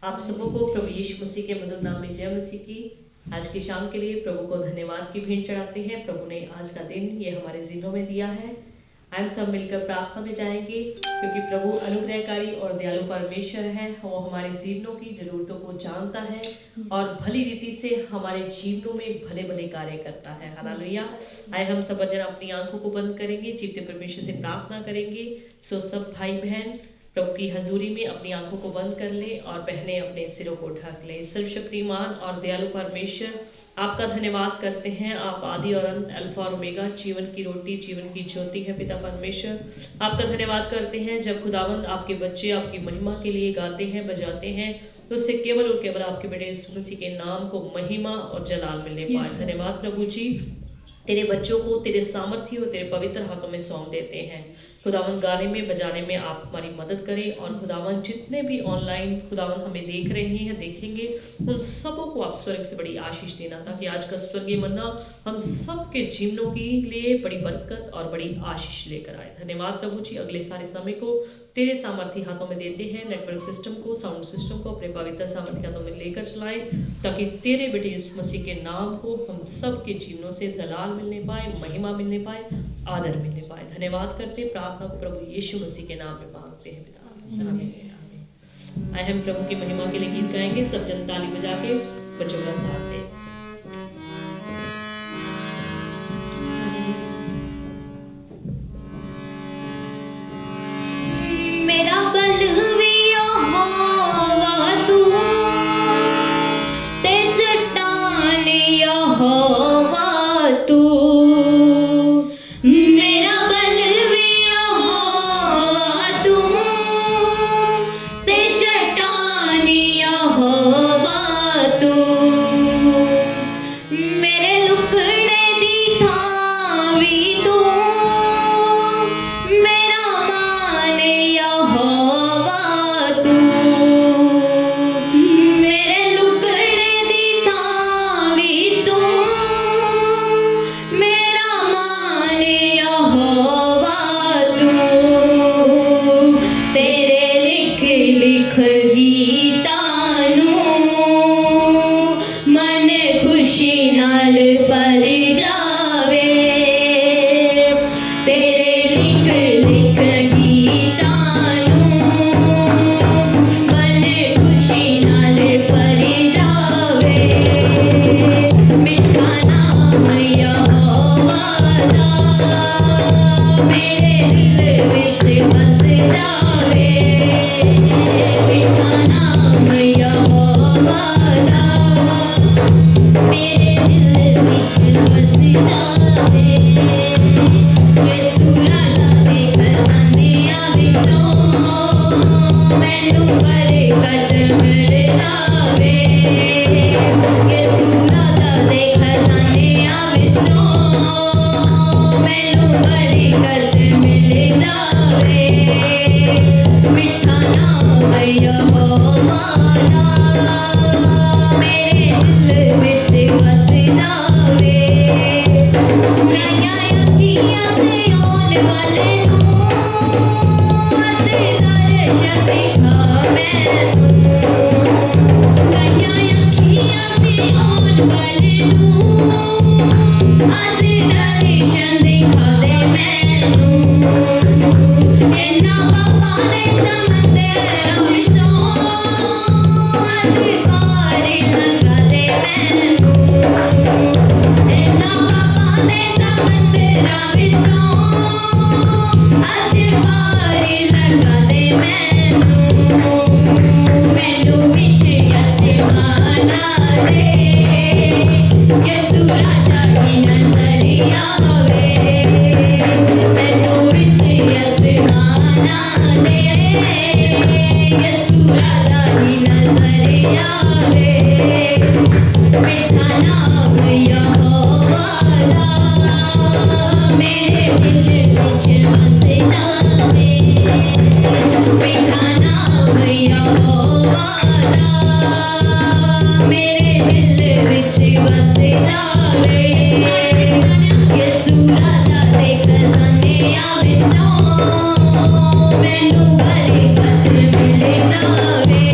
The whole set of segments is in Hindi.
आप सबों को प्रभु यीशु मसीह के मधुर नाम में जय मसीह की। आज की शाम के लिए प्रभु को धन्यवाद की भेंट चढ़ाते हैं। प्रभु ने आज का दिन ये हमारे जीवनों में दिया है। हम सब मिलकर प्रार्थना में जाएंगे, क्योंकि प्रभु अनुग्रहकारी और दयालु परमेश्वर है। वो हमारे जीवनों की जरूरतों को जानता है और भली रीति से हमारे जीवनों में भले भले कार्य करता है। हालेलुया। आए हम सब जन अपनी आंखों को बंद करेंगे, जीवते परमेश्वर से प्रार्थना करेंगे। सो सब भाई बहन प्रभु की हजूरी में अपनी आंखों को बंद कर ले और बहनें अपने सिरों को ढक ले। सर्वशक्तिमान और दयालु परमेश्वर, आपका धन्यवाद करते हैं। आप आदि और अंत, अल्फा और ओमेगा, जीवन की रोटी, जीवन की ज्योति है पिता परमेश्वर। आपका धन्यवाद करते हैं जब खुदावंद आपके बच्चे आपकी महिमा के लिए गाते हैं, बजाते हैं, तो उससे केवल और केवल आपके बेटे यीशु मसीह के नाम को महिमा और जलाल मिलने पाए। धन्यवाद प्रभु जी, तेरे बच्चों को तेरे सामर्थ्य और तेरे पवित्र हाथों में सौंप देते हैं। खुदावन गाने में बजाने में आप हमारी मदद करें, और खुदावन जितने भी ऑनलाइन खुदावन हमें देख रहे हैं देखेंगे, उन सबों को आप स्वर्ग से बड़ी आशीष देना, ताकि आज का स्वर्गीय मन्ना हम सबके जीवनों के लिए बड़ी बरकत और बड़ी आशीष लेकर आए। धन्यवाद प्रभु जी। अगले सारे समय को तेरे सामर्थ्य हाथों में देते हैं। नेटवर्क सिस्टम को, साउंड सिस्टम को अपने पवित्र सामर्थ्य हाथों में लेकर चलाएं, ताकि तेरे बेटे यीशु मसीह के नाम को हम सब के जीवनों से जलाल मिलने पाए, महिमा मिलने पाए, आदर मिलने पाए। धन्यवाद करते, प्रार्थना को प्रभु यीशु मसीह के नाम में मांगते हैं पिता। आमीन। आए हम प्रभु की महिमा के लिए गीत गाएंगे। सब जन ताली बजा के बच्चों का साथ दें। मेरा बलवी यहोवा तू, ते चट्टान यहोवा तू। मेरा बलवी यहोवा तू, ते चट्टान यहोवा तू। मेरे लुकने दी थावी तू, मेरा मान यहोवा तू। मेरे लुकने दी थावी तू, मेरा मान यहोवा तू। तेरे लिख लिख गीतां नूं मन खुशी नाल भर जावे। तेरे लिख लिख गीतां नूं मन खुशी नाल भर जावे। मिठा नाम यहोवा दा मेरे दिल विच बस जावे। मिठा नाम यहोवा दा मेरे दिल विच बस जावे। यीशु राजा दे खजानियां विचों मैनू बरकत मिल जावे। यीशु राजा दे खजानियां विचों मैनू बरकत मिल जावे। मिठा नाम यहोवा दा मेरे दिल विच बस जावे। नैया अखियां से आने वाले नूं अज दर्शन दिखा मैनू। नैया अखियां से आने वाले नूं अज दर्शन दिखा दे मैनू। इन्हां पापां दे समंदरां विचों अज पार लंघा दे मैनू। इन्हां पापां दे समंदरां विचों अज पार लंघा दे मैनू। मैनू विच आसमानां दे यीशु राजा की नजर आवे। मैनू विच आसमानां दे यीशु राजा की नजर आवे। मिठा नाम यहोवा दा मेरे दिल विच बस जावे। मिठा नाम यहोवा दा मेरे दिल विच बस जावे। यीशु राजा दे खजानियां विचों मैनू बरकत मिल जावे।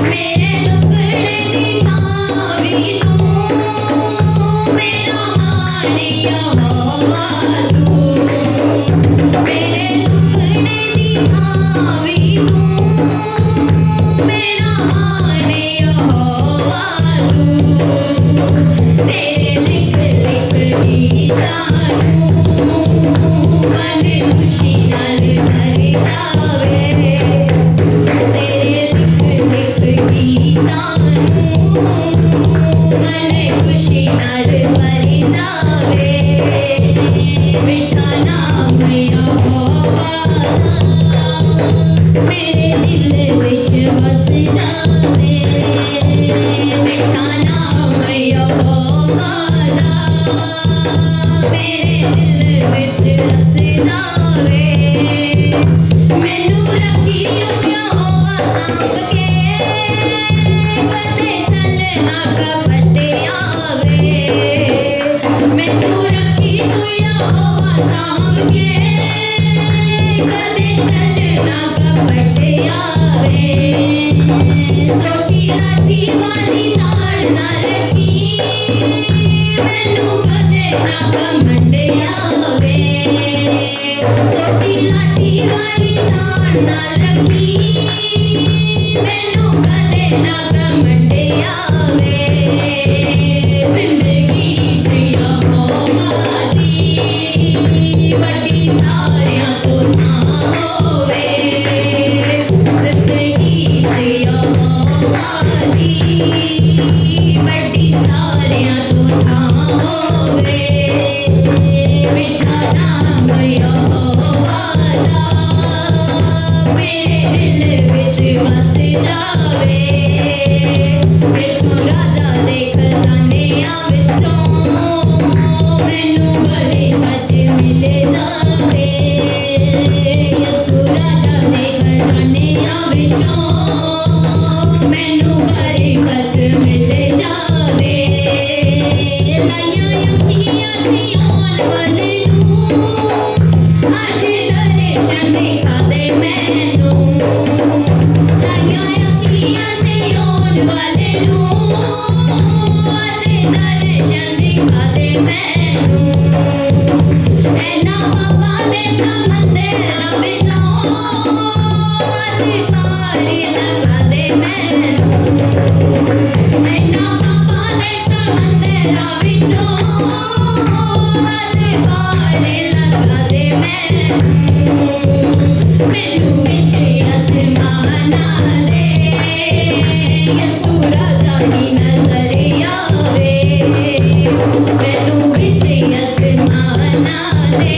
मेरे लुकड़े दी थावी तू मेरा मान यहोवा तू मेरे लुकड़े दी थावी तू मेरा मान यहोवा तू तेरे लिख लिख गीतां नूं मन खुशी नाल भर जावे तेरे लिख लिख गीतां नूं मन खुशी नाल भर जावे मिठा नाम यहोवा दा मेरे दिल विच बस जावे मिठा नाम यहोवा दा मेरे दिल विच बस जावे मैनू रखियो यहोवा सांभ के कदे चल ना कपट आवे मैनू रखी तू यहोवा सांभ के कदे चल ना कपट आवे सोटी लाठी वाली ताड़ ना रखी मैनू कदे ना घमंड आवे सोटी लाठी वाली ताड़ ना रखी मैनू कदे ना घमंड आवे जिंदगी च यहोवा दी वड्डी सारियां तो थां होवे जिंदगी च यहोवा दी वड्डी सारियां तो थां होवे मिठा नाम यहोवा दा मेरे दिल विच बस जावे यीशु राजा दे खजानियां विचों मैनू बरकत मिल जावे यीशु राजा दे खजानियां विचों मैनू बरकत मिल जावे लाइयां अखियां सियोन वल नूं अज दर्शन दिखा दे मैनू लाइयां अखियां सियोन वल नूं अज दर्शन दिखा दे मैनू ऐना पापा दे समंदरां विचों अज पारी लगा दे मैनू ऐना पापा दे समंदरां विचों अज पारी लगा दे मैनू विच आसमानां दे यीशु राजा दी नजर आवे मैनू विच आसमानां दे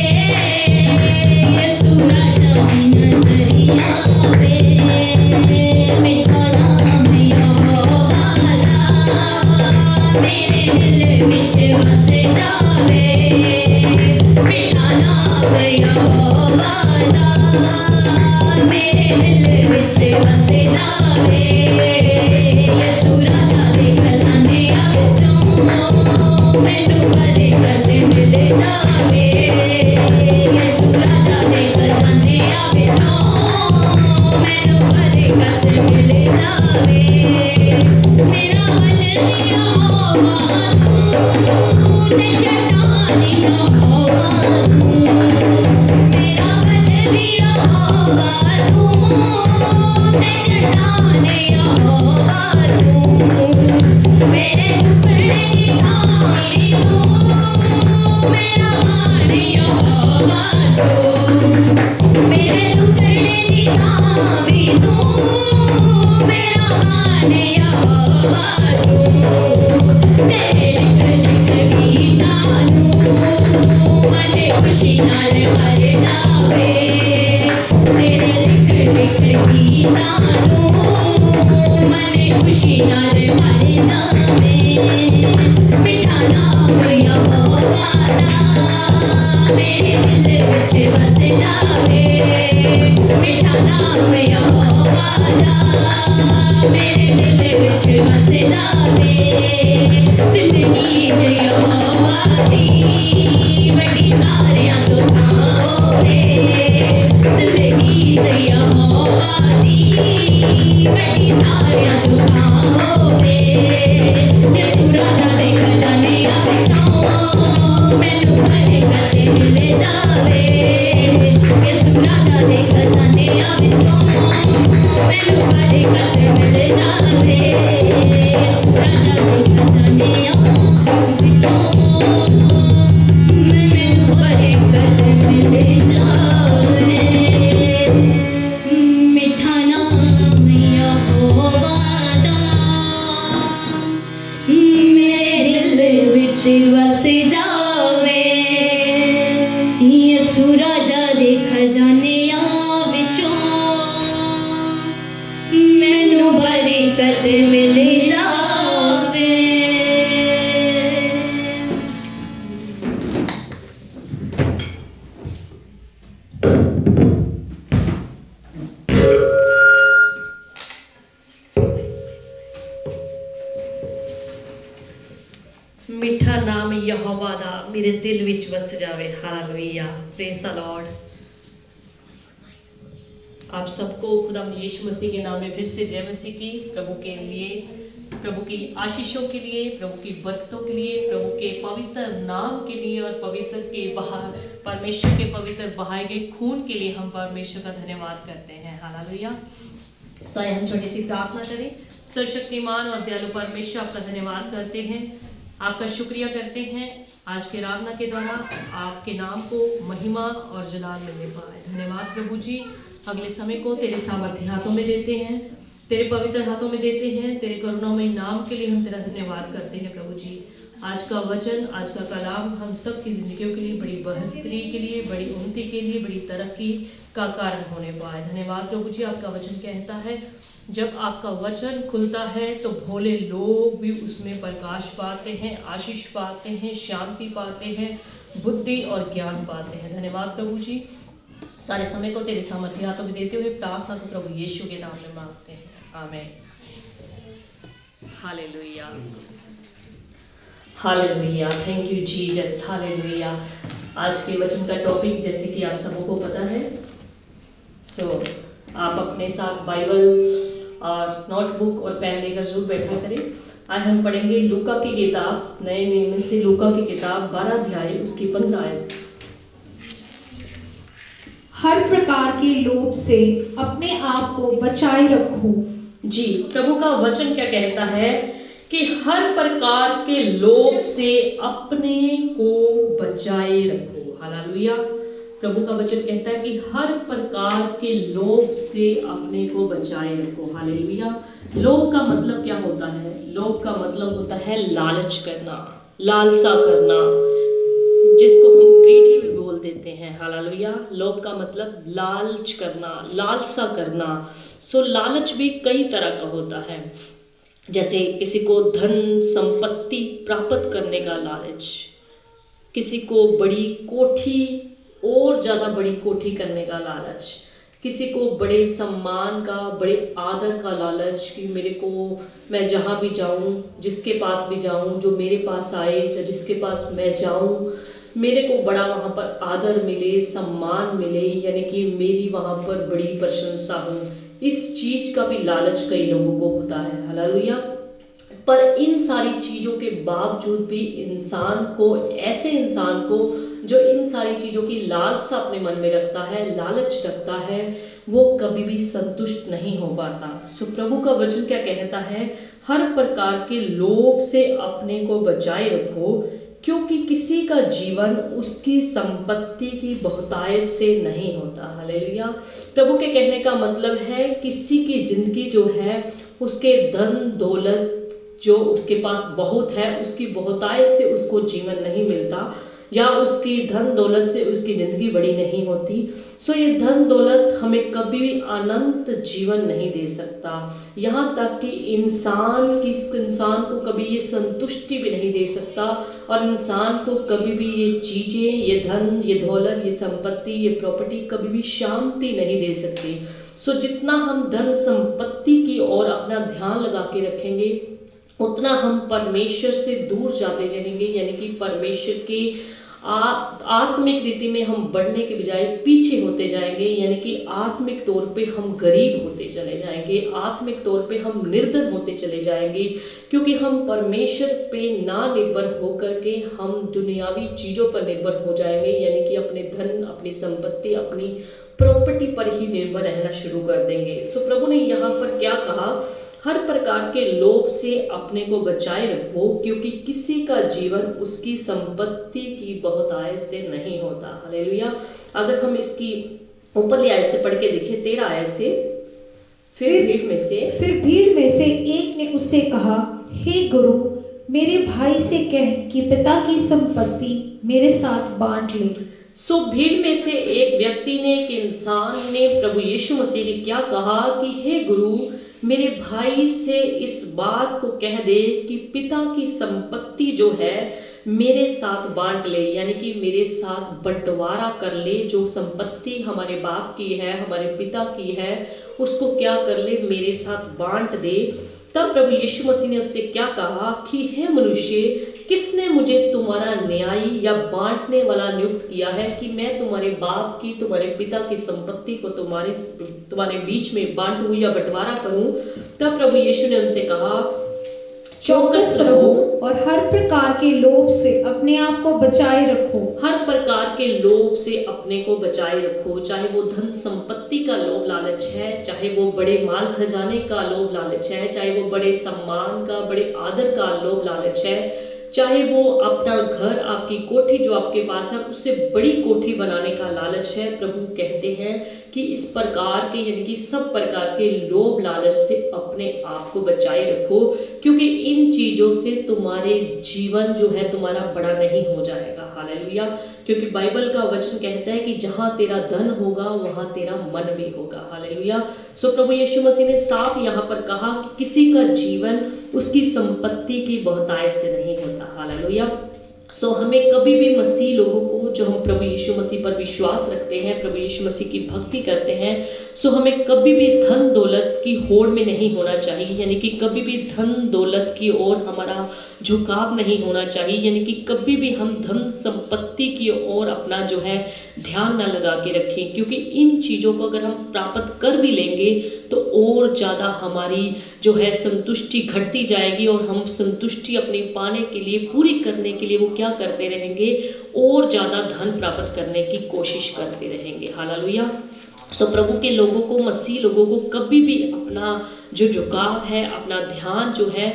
यीशु राजा दी नजर आवे मिठा नाम यहोवा दा मेरे दिल विच बस जावे मिठा नाम यहोवा दा मेरे दिल विच बस जावे यीशु राजा दे खजानियां विचों मैनू बरकत मिल जावे यीशु राजा दे खजानियां विचों मैनू बरकत मिल जावे मेरा मन यहोवा तू ते चट्टान यहोवा तू मेरा मन यहोवा तू ते चट्टान यहोवा तू मेरे लुकड़े दी थावी तू मेरा मान यहोवा तू मेरे लुकड़े दी थावी तू मेरा मान यहोवा तू तेरे लिख लिख गीतां नूं मन खुशी नाल भर जावे तेरे लिख लिख गीतां नूं मन खुशी नाल भर जावे मिठा नाम यहोवा दा मेरे दिल विच बस जावे मिठा नाम यहोवा दा मेरे दिल विच वस जावे जिंदगी च यहोवा दी बड़ी सारियां तो थां होवे जिंदगी च यहोवा दी बड़ी सारियां तो थां होवे यीशु राजा दे खजानियां विचों मैनू बरकत मिल जावे यीशु राजा दे खजानियां विचों मैनू बरकत मिल जावे यीशु राजा दे खजानियां विचों मैनू बरकत मिल जावे मिठा नाम यहोवा दा मेरे दिल विच वस जावे यीशु राजा दे खजानियां विचों मैनू बरकत मिल जावे मिठा नाम यहोवा दा मेरे दिल विच वस जावे। Hallelujah, praise the Lord. आप सबको खुदा यीशु मसीह के नाम में फिर से जय मसीह की। प्रभु के लिए, प्रभु की आशीषों के लिए, प्रभु की बरकतों के लिए, प्रभु के पवित्र नाम के लिए और पवित्र के परमेश्वर के पवित्र बहाए गए खून के लिए हम परमेश्वर का धन्यवाद करते हैं। हालेलुया। सो हम छोटी सी प्रार्थना करें। सर्वशक्तिमान और दयालु परमेश्वर आपका धन्यवाद करते हैं, आपका शुक्रिया करते हैं आज के आराधना के द्वारा आपके नाम को महिमा और जलाल मिलने पाए। धन्यवाद प्रभु जी। अगले समय को तेरे सामर्थ्य हाथों में देते हैं, तेरे पवित्र हाथों में देते हैं। तेरे करुणामय नाम के लिए हम तेरा धन्यवाद करते हैं प्रभु जी। आज का वचन, आज का कलाम हम सब की जिंदगियों के लिए बड़ी बढ़ोतरी के लिए, बड़ी उन्नति के लिए, बड़ी तरक्की का कारण होने पाए। धन्यवाद प्रभु जी। आपका वचन कहता है जब आपका वचन खुलता है तो भोले लोग भी उसमें प्रकाश पाते हैं, आशीष पाते हैं, शांति पाते हैं, बुद्धि और ज्ञान पाते हैं। धन्यवाद प्रभु जी। सारे समय को तेरे सामर्थ्य हाथों में देते हुए प्रार्थना को प्रभु यीशु के नाम में मांगते हैं, आमीन। Hallelujah, hallelujah, thank you Jesus, hallelujah. आज के वचन का टॉपिक जैसे कि आप सबों को पता है, आप अपने साथ बाइबल और नोटबुक और पेन लेकर जरूर बैठा करें। आज हम पढ़ेंगे लूका की किताब, नए नियम से लूका की किताब 12 अध्याय उसकी 15 आयत। हर प्रकार के लोभ से अपने आप को बचाए रखो। जी, प्रभु का वचन क्या कहता है कि हर प्रकार के लोभ से अपने को बचाए रखो। हालेलुया। प्रभु का वचन कहता है कि हर प्रकार के लोभ से अपने को बचाए रखो। हालेलुया। लोभ का मतलब क्या होता है? लोभ का मतलब होता है लालच करना, लालसा करना, जिसको हम ग्रीडी भी बोल देते हैं। हालेलुया। लोभ का मतलब लालच करना, लालसा करना। लालच भी कई तरह का होता है, जैसे किसी को धन संपत्ति प्राप्त करने का लालच, किसी को बड़ी कोठी और ज़्यादा बड़ी कोठी करने का लालच, किसी को बड़े सम्मान का, बड़े आदर का लालच कि मैं जहाँ भी जाऊँ, जिसके पास भी जाऊँ, जो मेरे पास आए या जिसके पास मैं जाऊँ, मेरे को बड़ा वहाँ पर आदर मिले, सम्मान मिले, यानी कि मेरी वहाँ पर बड़ी प्रशंसा हो। इस चीज़ का भी लालच कई लोगों को होता है। हालेलुया। पर इन सारी चीज़ों के बावजूद भी ऐसे इंसान को जो इन सारी चीज़ों की लालसा अपने मन में रखता है, लालच रखता है, वो कभी भी संतुष्ट नहीं हो पाता। प्रभु का वचन क्या कहता है? हर प्रकार के लोभ से अपने को बचाए रखो, क्योंकि किसी का जीवन उसकी संपत्ति की बहुतायत से नहीं होता। हालेलुया। प्रभु के कहने का मतलब है किसी की जिंदगी जो है उसके धन दौलत जो उसके पास बहुत है, उसकी बहुतायत से उसको जीवन नहीं मिलता। या उसकी धन दौलत से उसकी ज़िंदगी बड़ी नहीं होती। सो ये धन दौलत हमें कभी भी अनंत जीवन नहीं दे सकता, यहाँ तक कि इंसान को कभी ये संतुष्टि भी नहीं दे सकता, और इंसान को कभी भी ये चीज़ें, ये धन, ये दौलत, ये संपत्ति, ये प्रॉपर्टी कभी भी शांति नहीं दे सकती। सो जितना हम धन संपत्ति की ओर अपना ध्यान लगा के रखेंगे, उतना हम परमेश्वर से दूर जाते रहेंगे, यानी कि परमेश्वर के आत्मिक रीति में हम बढ़ने के बजाय पीछे होते जाएंगे, यानी कि आत्मिक तौर पे हम गरीब होते चले जाएंगे, आत्मिक तौर पे हम निर्धन होते चले जाएंगे, क्योंकि हम परमेश्वर पे ना निर्भर होकर के हम दुनियावी चीज़ों पर निर्भर हो जाएंगे, यानी कि अपने धन, अपनी संपत्ति, अपनी प्रॉपर्टी पर ही निर्भर रहना शुरू कर देंगे। सो प्रभु ने यहाँ पर क्या कहा, हर प्रकार के लोभ से अपने को बचाए रखो, क्योंकि किसी का जीवन उसकी संपत्ति की बहुत आय से नहीं होता। हालेलुया। अगर हम इसकी ऊपरली आयत से पढ़ के देखें, 13 आयत से, फिर भीड़ में से एक ने उससे कहा, हे गुरु, मेरे भाई से कह कि पिता की संपत्ति मेरे साथ बांट ले। सो भीड़ में से एक व्यक्ति ने, एक इंसान ने प्रभु यीशु मसीह ने क्या कहा कि हे गुरु, मेरे भाई से इस बात को कह दे कि पिता की संपत्ति जो है मेरे साथ बांट ले, यानी कि मेरे साथ बंटवारा कर ले। जो संपत्ति हमारे बाप की है, हमारे पिता की है, उसको क्या कर ले, मेरे साथ बांट दे। तब प्रभु यीशु मसीह ने उससे क्या कहा कि हे मनुष्य, किसने मुझे तुम्हारा न्यायी या बांटने वाला नियुक्त किया है कि मैं तुम्हारे बाप की, तुम्हारे पिता की संपत्ति को तुम्हारे बीच में बांटूं या बंटवारा करूं। तब प्रभु यीशु ने उनसे कहा, चौकस रहो और हर प्रकार के लोभ से अपने आप को बचाए रखो। हर प्रकार के लोभ से अपने को बचाए रखो, चाहे वो धन संपत्ति का लोभ लालच है, चाहे वो बड़े माल खजाने का लोभ लालच है, चाहे वो बड़े सम्मान का, बड़े आदर का लोभ लालच है, चाहे वो अपना घर, आपकी कोठी जो आपके पास है उससे बड़ी कोठी बनाने का लालच है। प्रभु कहते हैं कि इस प्रकार के, यानी कि सब प्रकार के लोभ लालच से अपने आप को बचाए रखो, क्योंकि इन चीज़ों से तुम्हारे जीवन जो है तुम्हारा बड़ा नहीं हो जाएगा। हालेलुया। क्योंकि बाइबल का वचन कहता है कि जहाँ तेरा धन होगा वहाँ तेरा मन भी होगा। हालेलुया। सो प्रभु यीशु मसीह ने साफ यहाँ पर कहा कि किसी का जीवन उसकी संपत्ति की बहुतायत से नहीं होता। हालेलुया। सो हमें कभी भी मसीह लोगों को, जो हम प्रभु यीशु मसीह पर विश्वास रखते हैं, प्रभु यीशु मसीह की भक्ति करते हैं, सो हमें कभी भी धन दौलत की होड़ में नहीं होना चाहिए, यानी कि कभी भी धन दौलत की ओर हमारा झुकाव नहीं होना चाहिए, यानी कि कभी भी हम धन संपत्ति की ओर अपना जो है ध्यान न लगा के रखें, क्योंकि इन चीज़ों को अगर हम प्राप्त कर भी लेंगे तो और ज़्यादा हमारी जो है संतुष्टि घटती जाएगी, और हम संतुष्टि अपनी पाने के लिए, पूरी करने के लिए वो क्या करते रहेंगे, और ज़्यादा धन प्राप्त करने की कोशिश करते रहेंगे। हालेलुया। सो प्रभु के लोगों को, मसीह लोगों को कभी भी अपना जो झुकाव है, अपना ध्यान जो है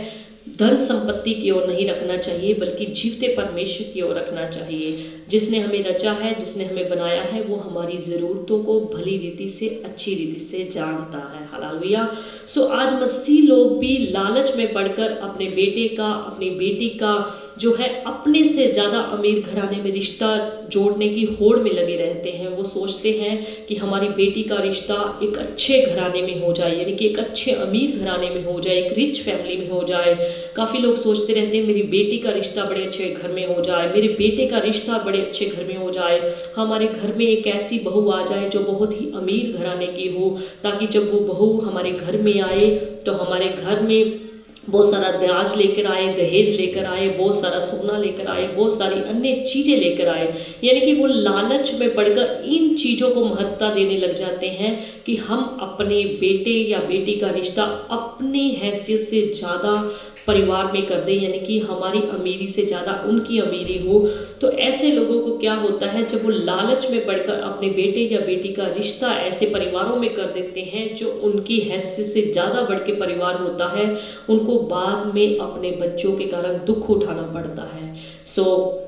धन संपत्ति की ओर नहीं रखना चाहिए, बल्कि जीवते परमेश्वर की ओर रखना चाहिए। जिसने हमें रचा है, जिसने हमें बनाया है, वो हमारी ज़रूरतों को भली रीति से, अच्छी रीति से जानता है। हालेलुया। सो आज मसीह लोग भी लालच में पड़कर अपने बेटे का, अपनी बेटी का जो है अपने से ज़्यादा अमीर घराने में रिश्ता जोड़ने की होड़ में लगे रहते हैं। वो सोचते हैं कि हमारी बेटी का रिश्ता एक अच्छे घराने में हो जाए, यानी कि एक अच्छे अमीर घराने में हो जाए, एक रिच फैमिली में हो जाए। काफ़ी लोग सोचते रहते हैं मेरी बेटी का रिश्ता बड़े अच्छे घर में हो जाए, मेरे बेटे का रिश्ता बड़े अच्छे घर में हो जाए, हमारे घर में एक ऐसी बहू आ जाए जो बहुत ही अमीर घराने की हो, ताकि जब वो बहू हमारे घर में आए तो हमारे घर में बहुत सारा दाज लेकर आए, दहेज लेकर आए, बहुत सारा सोना लेकर आए, बहुत सारी अन्य चीज़ें लेकर आए। यानी कि वो लालच में पड़कर इन चीज़ों को महत्वता देने लग जाते हैं कि हम अपने बेटे या बेटी का रिश्ता अपनी हैसियत से ज़्यादा परिवार में कर दें, यानी कि हमारी अमीरी से ज़्यादा उनकी अमीरी हो। तो ऐसे लोगों को क्या होता है, जब वो लालच में पड़कर अपने बेटे या बेटी का रिश्ता ऐसे परिवारों में कर देते हैं जो उनकी हैसियत से ज़्यादा बढ़ के परिवार होता है, उनको बाद में अपने बच्चों के कारण दुख उठाना पड़ता है। सो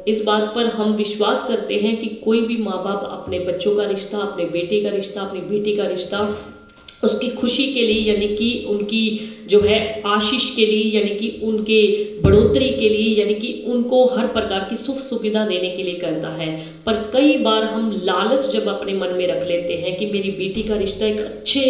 इस बात पर हम विश्वास करते हैं कि कोई भी माँ बाप अपने बच्चों का रिश्ता, अपने बेटे का रिश्ता, अपनी बेटी का रिश्ता उसकी खुशी के लिए, यानी कि उनकी जो है आशीष के लिए, यानी कि उनके बढ़ोतरी के लिए, यानी कि उनको हर प्रकार की सुख सुविधा देने के लिए करता है। पर कई बार हम लालच जब अपने मन में रख लेते हैं कि मेरी बेटी का रिश्ता एक अच्छे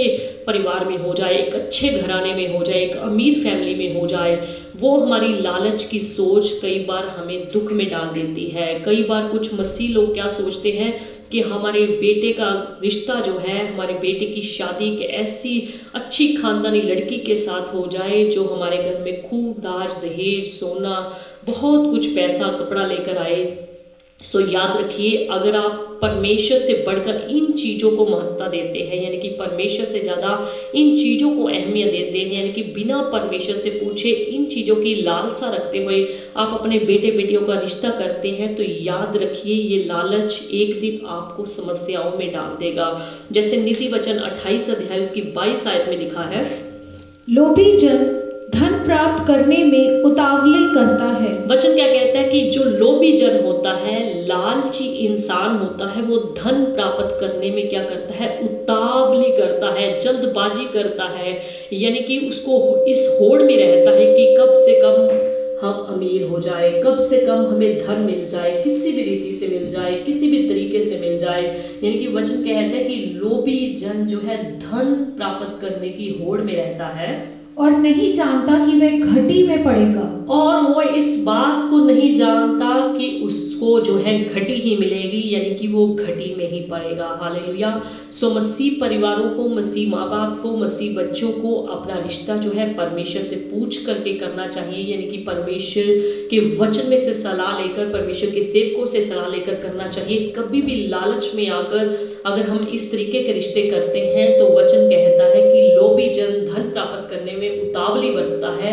परिवार में हो जाए, एक अच्छे घराने में हो जाए, एक अमीर फैमिली में हो जाए, वो हमारी लालच की सोच कई बार हमें दुख में डाल देती है। कई बार कुछ मसीह लोग क्या सोचते हैं कि हमारे बेटे का रिश्ता जो है, हमारे बेटे की शादी एक ऐसी अच्छी खानदानी लड़की के साथ हो जाए जो हमारे घर में खूब दाज दहेज सोना बहुत कुछ पैसा कपड़ा लेकर आए। सो याद रखिए, अगर आप परमेश्वर से बढ़कर इन चीज़ों को महत्ता देते हैं, यानी कि परमेश्वर से ज़्यादा इन चीज़ों को अहमियत देते हैं, यानी कि बिना परमेश्वर से पूछे इन चीज़ों की लालसा रखते हुए आप अपने बेटे बेटियों का रिश्ता करते हैं, तो याद रखिए ये लालच एक दिन आपको समस्याओं में डाल देगा। जैसे नीति वचन 28 अध्याय उसकी 22 आयत में लिखा है, लोभी जन धन प्राप्त करने में उतावली करता है। वचन क्या कहता है कि जो लोभी जन होता है, लालची इंसान होता है, वो धन प्राप्त करने में क्या करता है, उतावली करता है, जल्दबाजी करता है, यानी कि उसको इस होड़ में रहता है कि कब से कम हम अमीर हो जाए, कब से कम हमें धन मिल जाए, किसी भी रीति से मिल जाए, किसी भी तरीके से मिल जाए। यानी कि वचन कहता है कि लोभी जन जो है धन प्राप्त करने की होड़ में रहता है और नहीं जानता कि वह घटी में पड़ेगा, और वो इस बात को नहीं जानता कि उसको जो है घटी ही मिलेगी, यानी कि वो घटी में ही पड़ेगा। हालेलुया। सो मसीह परिवारों को, मसीह माँ बाप को, मसीह बच्चों को अपना रिश्ता जो है परमेश्वर से पूछ करके करना चाहिए, यानी कि परमेश्वर के वचन में से सलाह लेकर, परमेश्वर के सेवकों से सलाह लेकर करना चाहिए। कभी भी लालच में आकर अगर हम इस तरीके के रिश्ते करते हैं तो वचन कहता है कि लोभी जन धन प्राप्त करने में उतावली बरतता है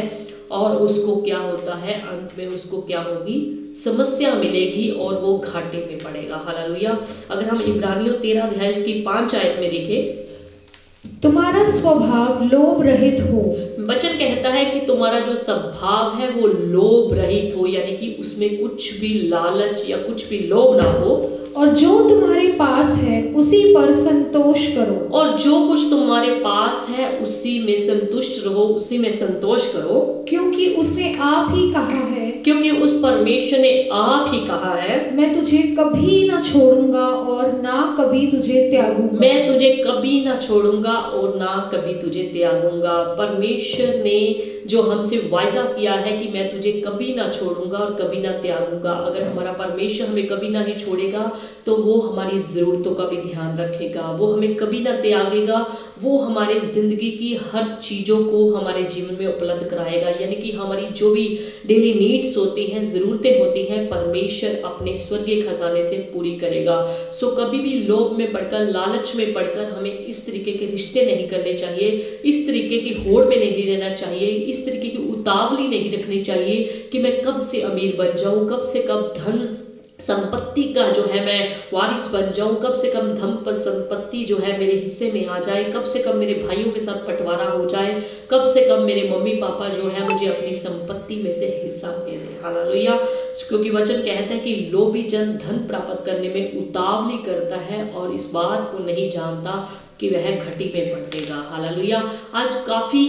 और उसको क्या होता है, अंत में उसको क्या होगी, समस्या मिलेगी और वो घाटे में पड़ेगा। हालेलुया। अगर हम इब्रानियों 13 अध्याय की 5 आयत में देखें, तुम्हारा स्वभाव लोभ रहित हो। वचन कहता है कि तुम्हारा जो स्वभाव है वो लोभ रहित हो, यानी कि उसमें कुछ भी लालच या कुछ भी लोभ ना हो, और जो तुम्हारे पास है उसी पर संतोष करो। और जो कुछ तुम्हारे पास है उसी में संतुष्ट रहो, उसी में संतोष करो, क्योंकि उसने आप ही कहा है, क्योंकि उस परमेश्वर ने आप ही कहा है, मैं तुझे कभी ना छोड़ूंगा और ना कभी तुझे त्यागूंगा। मैं तुझे कभी ना छोड़ूंगा और ना कभी तुझे त्यागूंगा। परमेश्वर ने जो हमसे वायदा किया है कि मैं तुझे कभी ना छोड़ूंगा और कभी ना त्यागूंगा, अगर हमारा परमेश्वर हमें कभी ना ही छोड़ेगा तो वो हमारी ज़रूरतों का भी ध्यान रखेगा, वो हमें कभी ना त्यागेगा, वो हमारे ज़िंदगी की हर चीज़ों को हमारे जीवन में उपलब्ध कराएगा, यानी कि हमारी जो भी डेली नीड्स होती हैं, ज़रूरतें होती हैं, परमेश्वर अपने स्वर्गीय खजाने से पूरी करेगा। सो कभी भी लोभ में पड़कर, लालच में पड़कर हमें इस तरीके के रिश्ते नहीं करने चाहिए, इस तरीके की होड़ में नहीं रहना चाहिए, इस तरीके की उतावली नहीं रखनी चाहिए कि मैं कब से अमीर बन जाऊं, कब से कब धन संपत्ति का जो है मैं वारिस बन जाऊं, कब से कम धन पर संपत्ति जो है मेरे हिस्से में आ जाए, कब से कम मेरे भाइयों के साथ बंटवारा हो जाए, कब से कम मेरे मम्मी पापा जो है मुझे अपनी संपत्ति में से हिस्सा दे दे। हालेलुया। क्योंकि वचन कहता है कि लोभी जन धन प्राप्त करने में उतावली करता है और इस बात को नहीं जानता कि वह घटी में पड़ेगा। हालेलुया। आज काफी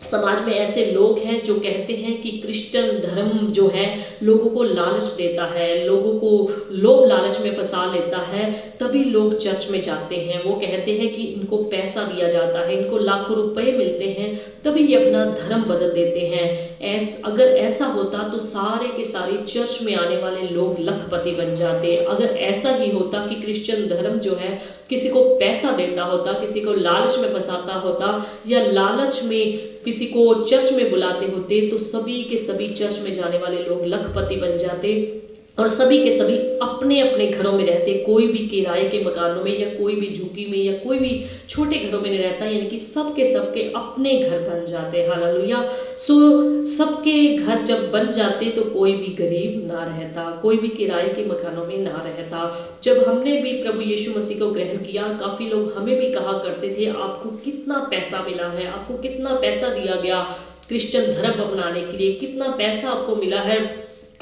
समाज में ऐसे लोग हैं जो कहते हैं कि क्रिश्चियन धर्म जो है लोगों को लालच देता है, लोगों को लोभ लालच में फंसा लेता है, तभी लोग चर्च में जाते हैं। वो कहते हैं कि इनको पैसा दिया जाता है, इनको लाखों रुपए मिलते हैं, तभी ये अपना धर्म बदल देते हैं। अगर ऐसा होता तो सारे के सारे चर्च में आने वाले लोग लखपति बन जाते। अगर ऐसा ही होता कि क्रिश्चियन धर्म जो है किसी को पैसा देता होता, किसी को लालच में फंसाता होता या लालच में किसी को चर्च में बुलाते होते, तो सभी के सभी चर्च में जाने वाले लोग लखपति बन जाते और सभी के सभी अपने अपने घरों में रहते, कोई भी किराए के मकानों में या कोई भी झुग्गी में या कोई भी छोटे घरों में नहीं रहता, यानी कि सबके सबके अपने घर बन जाते। हालेलुया। सो सबके घर जब बन जाते तो कोई भी गरीब ना रहता, कोई भी किराए के मकानों में ना रहता। जब हमने भी प्रभु यीशु मसीह को ग्रहण किया, काफी लोग हमें भी कहा करते थे आपको कितना पैसा मिला है, आपको कितना पैसा दिया गया क्रिश्चियन धर्म अपनाने के लिए, कितना पैसा आपको मिला है,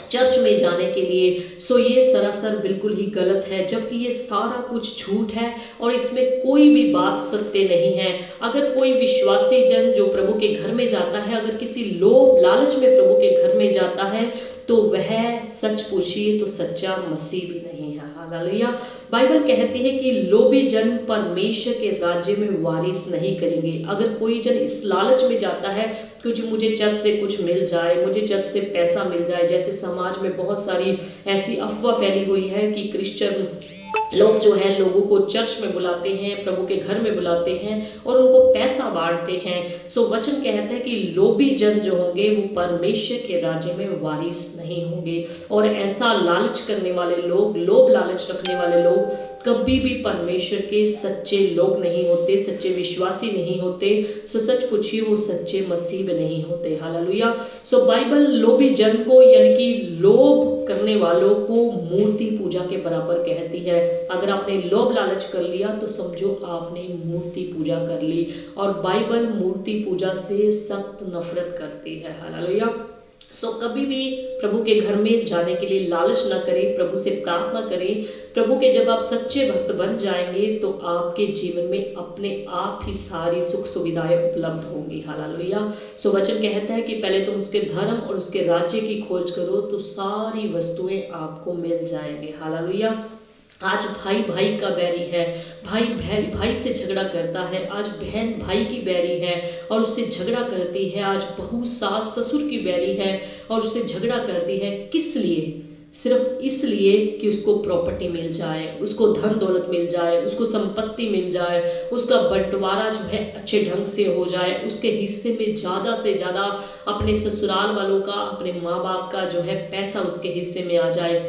चर्च में जाने के लिए। सो ये सरासर बिल्कुल ही गलत है, जबकि ये सारा कुछ झूठ है और इसमें कोई भी बात सत्य नहीं है। अगर कोई विश्वासी जन जो प्रभु के घर में जाता है, अगर किसी लोभ लालच में प्रभु के घर में जाता है, तो वह सच पूछिए तो सच्चा मसीह भी नहीं है। हालेलुया। बाइबल कहती है कि लोभी जन परमेश्वर के राज्य में वारिस नहीं करेंगे। अगर कोई जन इस लालच में जाता है कि मुझे चर्च से कुछ मिल जाए, मुझे चर्च से पैसा मिल जाए, जैसे समाज में बहुत सारी ऐसी अफवाह फैली हुई है कि क्रिश्चियन लोग जो है लोगों को चर्च में बुलाते हैं, प्रभु के घर में बुलाते हैं और उनको पैसा बांटते हैं। सो वचन कहता है कि लोभी जन जो होंगे वो परमेश्वर के राज्य में वारिस नहीं होंगे। और ऐसा लालच करने वाले लोग, लोभ लालच रखने वाले लोग कभी भी परमेश्वर के सच्चे लोग नहीं होते, सच्चे विश्वासी नहीं होते। सो सच पूछिए वो सच्चे मसीह नहीं होते। हालेलुया। सो बाइबल लोभी जन को यानी कि लोभ करने वालों को मूर्ति पूजा के बराबर कहती है। अगर आपने लोभ लालच कर लिया तो समझो आपने मूर्ति पूजा कर ली, और बाइबल मूर्ति पूजा से सख्त नफरत करती है। हालेलुया। सो कभी भी प्रभु के घर में जाने के लिए लालच ना करें, प्रभु से प्रार्थना करें। प्रभु के जब आप सच्चे भक्त बन जाएंगे तो आपके जीवन में अपने आप ही सारी सुख सुविधाएं उपलब्ध होंगी। हालेलुया। सो वचन कहता है कि पहले तुम उसके धर्म और उसके राज्य की खोज करो तो सारी वस्तुएं आपको मिल जाएंगे। हालेलुया। आज भाई भाई का बैरी है, भाई भाई से झगड़ा करता है, आज बहन भाई की बैरी है और उससे झगड़ा करती है, आज बहू सास ससुर की बैरी है और उससे झगड़ा करती है। किस लिए? सिर्फ इसलिए कि उसको प्रॉपर्टी मिल जाए, उसको धन दौलत मिल जाए, उसको संपत्ति मिल जाए, उसका बंटवारा जो है अच्छे ढंग से हो जाए, उसके हिस्से में ज़्यादा से ज़्यादा अपने ससुराल वालों का, अपने माँ बाप का जो है पैसा उसके हिस्से में आ जाए,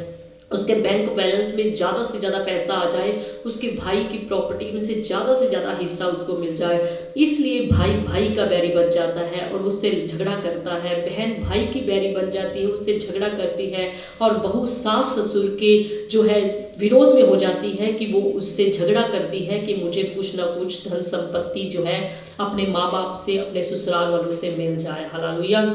उसके बैंक बैलेंस में ज़्यादा से ज़्यादा पैसा आ जाए, उसके भाई की प्रॉपर्टी में से ज़्यादा हिस्सा उसको मिल जाए। इसलिए भाई भाई का बैरी बन जाता है और उससे झगड़ा करता है, बहन भाई की बैरी बन जाती है, उससे झगड़ा करती है, और बहू सास ससुर के जो है विरोध में हो जाती है कि वो उससे झगड़ा करती है कि मुझे कुछ ना कुछ धन संपत्ति जो है अपने माँ बाप से, अपने ससुराल वालों से मिल जाए। हालेलुया।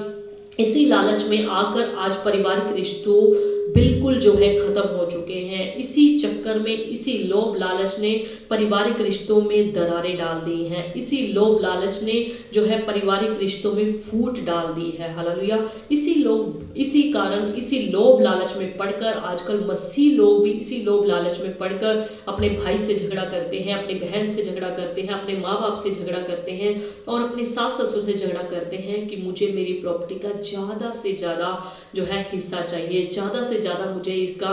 इसी लालच में आकर आज पारिवारिक रिश्तों बिल्कुल जो है खत्म हो चुके हैं। इसी चक्कर में, इसी लोभ लालच ने पारिवारिक रिश्तों में दरारें डाल दी हैं। इसी लोभ लालच ने जो है पारिवारिक रिश्तों में फूट डाल दी है। हालेलुया। इसी कारण, इसी लोभ लालच में पड़कर आजकल मसीह लोग भी इसी लोभ लालच में पड़कर अपने भाई से झगड़ा करते हैं, अपनी बहन से झगड़ा करते हैं, अपने माँ बाप से झगड़ा करते हैं और अपने सास ससुर से झगड़ा करते हैं कि मुझे मेरी प्रॉपर्टी का ज़्यादा से ज़्यादा जो है हिस्सा चाहिए, ज़्यादा से ज़्यादा मुझे इसका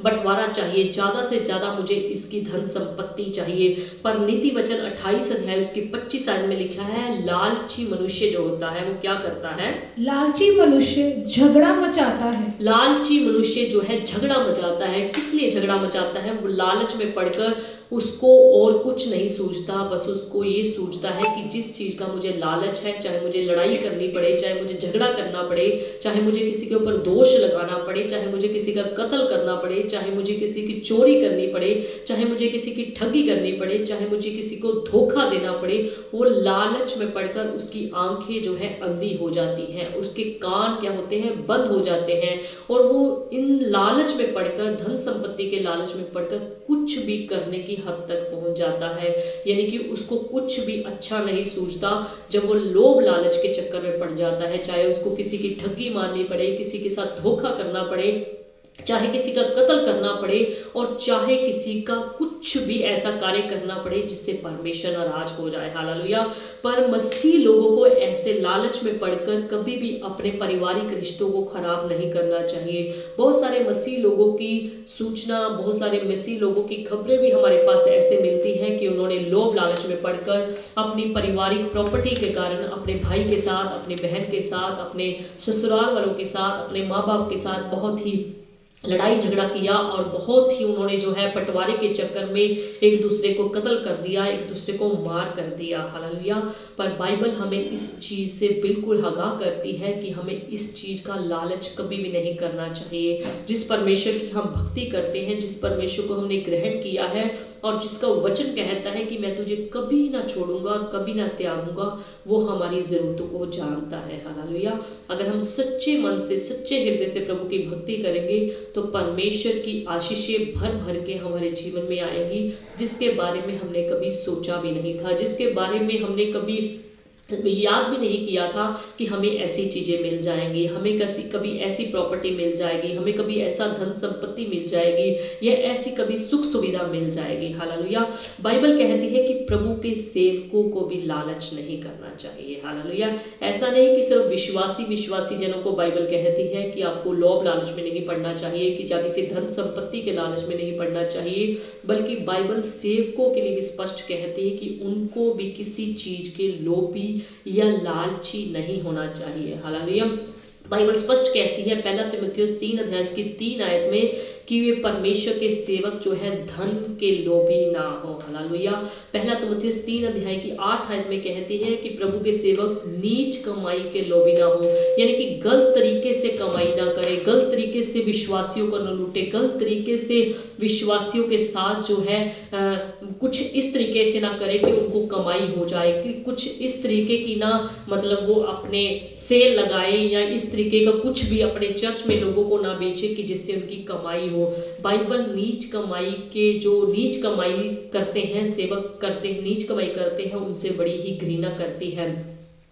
बंटवारा चाहिए, ज़्यादा से ज़्यादा मुझे इसकी धन संपत्ति चाहिए। पर नीति वचन 28 अध्याय उसकी 25 आयत में लिखा है, लालची मनुष्य जो होता है वो क्या करता है? लालची मनुष्य झगड़ा मचाता है। लालची मनुष्य जो है झगड़ा मचाता है। किस लिए झगड़ा मचाता है? वो लालच में पड़कर उसको और कुछ नहीं सूझता, बस उसको ये सूझता है कि जिस चीज़ का मुझे लालच है, चाहे मुझे लड़ाई करनी पड़े, चाहे मुझे झगड़ा करना पड़े, चाहे मुझे किसी के ऊपर दोष लगाना पड़े, चाहे मुझे किसी का कत्ल करना पड़े, चाहे मुझे किसी की चोरी करनी पड़े, चाहे मुझे किसी की ठगी करनी पड़े, चाहे मुझे किसी को धोखा देना पड़े, वो लालच में पड़कर उसकी आंखें जो है अंधी हो जाती हैं, उसके कान क्या होते हैं? बंद हो जाते हैं, और वो इन लालच में पड़कर, धन संपत्ति के लालच में पड़कर कुछ भी करने की हद तक पहुंच जाता है। यानी कि उसको कुछ भी अच्छा नहीं सूझता जब वो लोभ लालच के चक्कर में पड़ जाता है। चाहे उसको किसी की ठगी मारनी पड़े, किसी के साथ धोखा करना पड़े, चाहे किसी का कत्ल करना पड़े, और चाहे किसी का कुछ भी ऐसा कार्य करना पड़े जिससे परमेश्वर नाराज हो जाए। हालेलुया। पर मसीह लोगों को ऐसे लालच में पड़कर कभी भी अपने पारिवारिक रिश्तों को खराब नहीं करना चाहिए। बहुत सारे मसीह लोगों की सूचना, बहुत सारे मसीह लोगों की खबरें भी हमारे पास ऐसे मिलती हैं कि उन्होंने लोभ लालच में पड़कर अपनी पारिवारिक प्रॉपर्टी के कारण अपने भाई के साथ, अपनी बहन के साथ, अपने ससुराल वालों के साथ, अपने माँ बाप के साथ बहुत ही लड़ाई झगड़ा किया और बहुत ही उन्होंने जो है बंटवारे के चक्कर में एक दूसरे को कत्ल कर दिया, एक दूसरे को मार कर दिया। हालेलुया। पर बाइबल हमें इस चीज़ से बिल्कुल आगाह करती है कि हमें इस चीज़ का लालच कभी भी नहीं करना चाहिए। जिस परमेश्वर की हम भक्ति करते हैं, जिस परमेश्वर को हमने ग्रहण किया है और जिसका वचन कहता है कि मैं तुझे कभी ना छोड़ूंगा और कभी ना त्यागूंगा, वो हमारी ज़रूरतों को जानता है। हालेलुया। अगर हम सच्चे मन से, सच्चे हृदय से प्रभु की भक्ति करेंगे तो परमेश्वर की आशीषें भर भर के हमारे जीवन में आएंगी, जिसके बारे में हमने कभी सोचा भी नहीं था, जिसके बारे में हमने कभी याद भी नहीं किया था कि हमें ऐसी चीज़ें मिल जाएंगी, हमें कभी ऐसी प्रॉपर्टी मिल जाएगी, हमें कभी ऐसा धन संपत्ति मिल जाएगी या ऐसी कभी सुख सुविधा मिल जाएगी। हालेलुया। बाइबल कहती है कि प्रभु के सेवकों को भी लालच नहीं करना चाहिए। हालेलुया। ऐसा नहीं कि सिर्फ विश्वासी जनों को बाइबल कहती है कि आपको लोभ लालच में नहीं पड़ना चाहिए, कि या किसी धन संपत्ति के लालच में नहीं पड़ना चाहिए, बल्कि बाइबल सेवकों के लिए भी स्पष्ट कहती है कि उनको भी किसी चीज के लोभी या लालची नहीं होना चाहिए। हालेलुया। बाइबल स्पष्ट कहती है 1 तीमुथियुस 3 अध्याय की 3 आयत में कि वे परमेश्वर के सेवक जो है धन के लोभी ना हो। हालेलुया। 1 तीमुथियुस 3 अध्याय की 8 आयत में कहती है कि प्रभु के सेवक नीच कमाई के लोभी ना हो, यानी कि गलत तरीके से कमाई ना करे, गलत तरीके से विश्वासियों को न लूटे, गलत तरीके से विश्वासियों के साथ जो है कुछ इस तरीके के ना करे कि उनको कमाई हो जाए, कि कुछ इस तरीके की ना मतलब वो अपने सेल लगाए या इस तरीके का कुछ भी अपने चर्च में लोगों को ना बेचे कि जिससे उनकी कमाई हो। बाइबल नीच कमाई के, जो नीच कमाई करते हैं, सेवक करते हैं, नीच कमाई करते हैं, उनसे बड़ी ही घृणा करती है,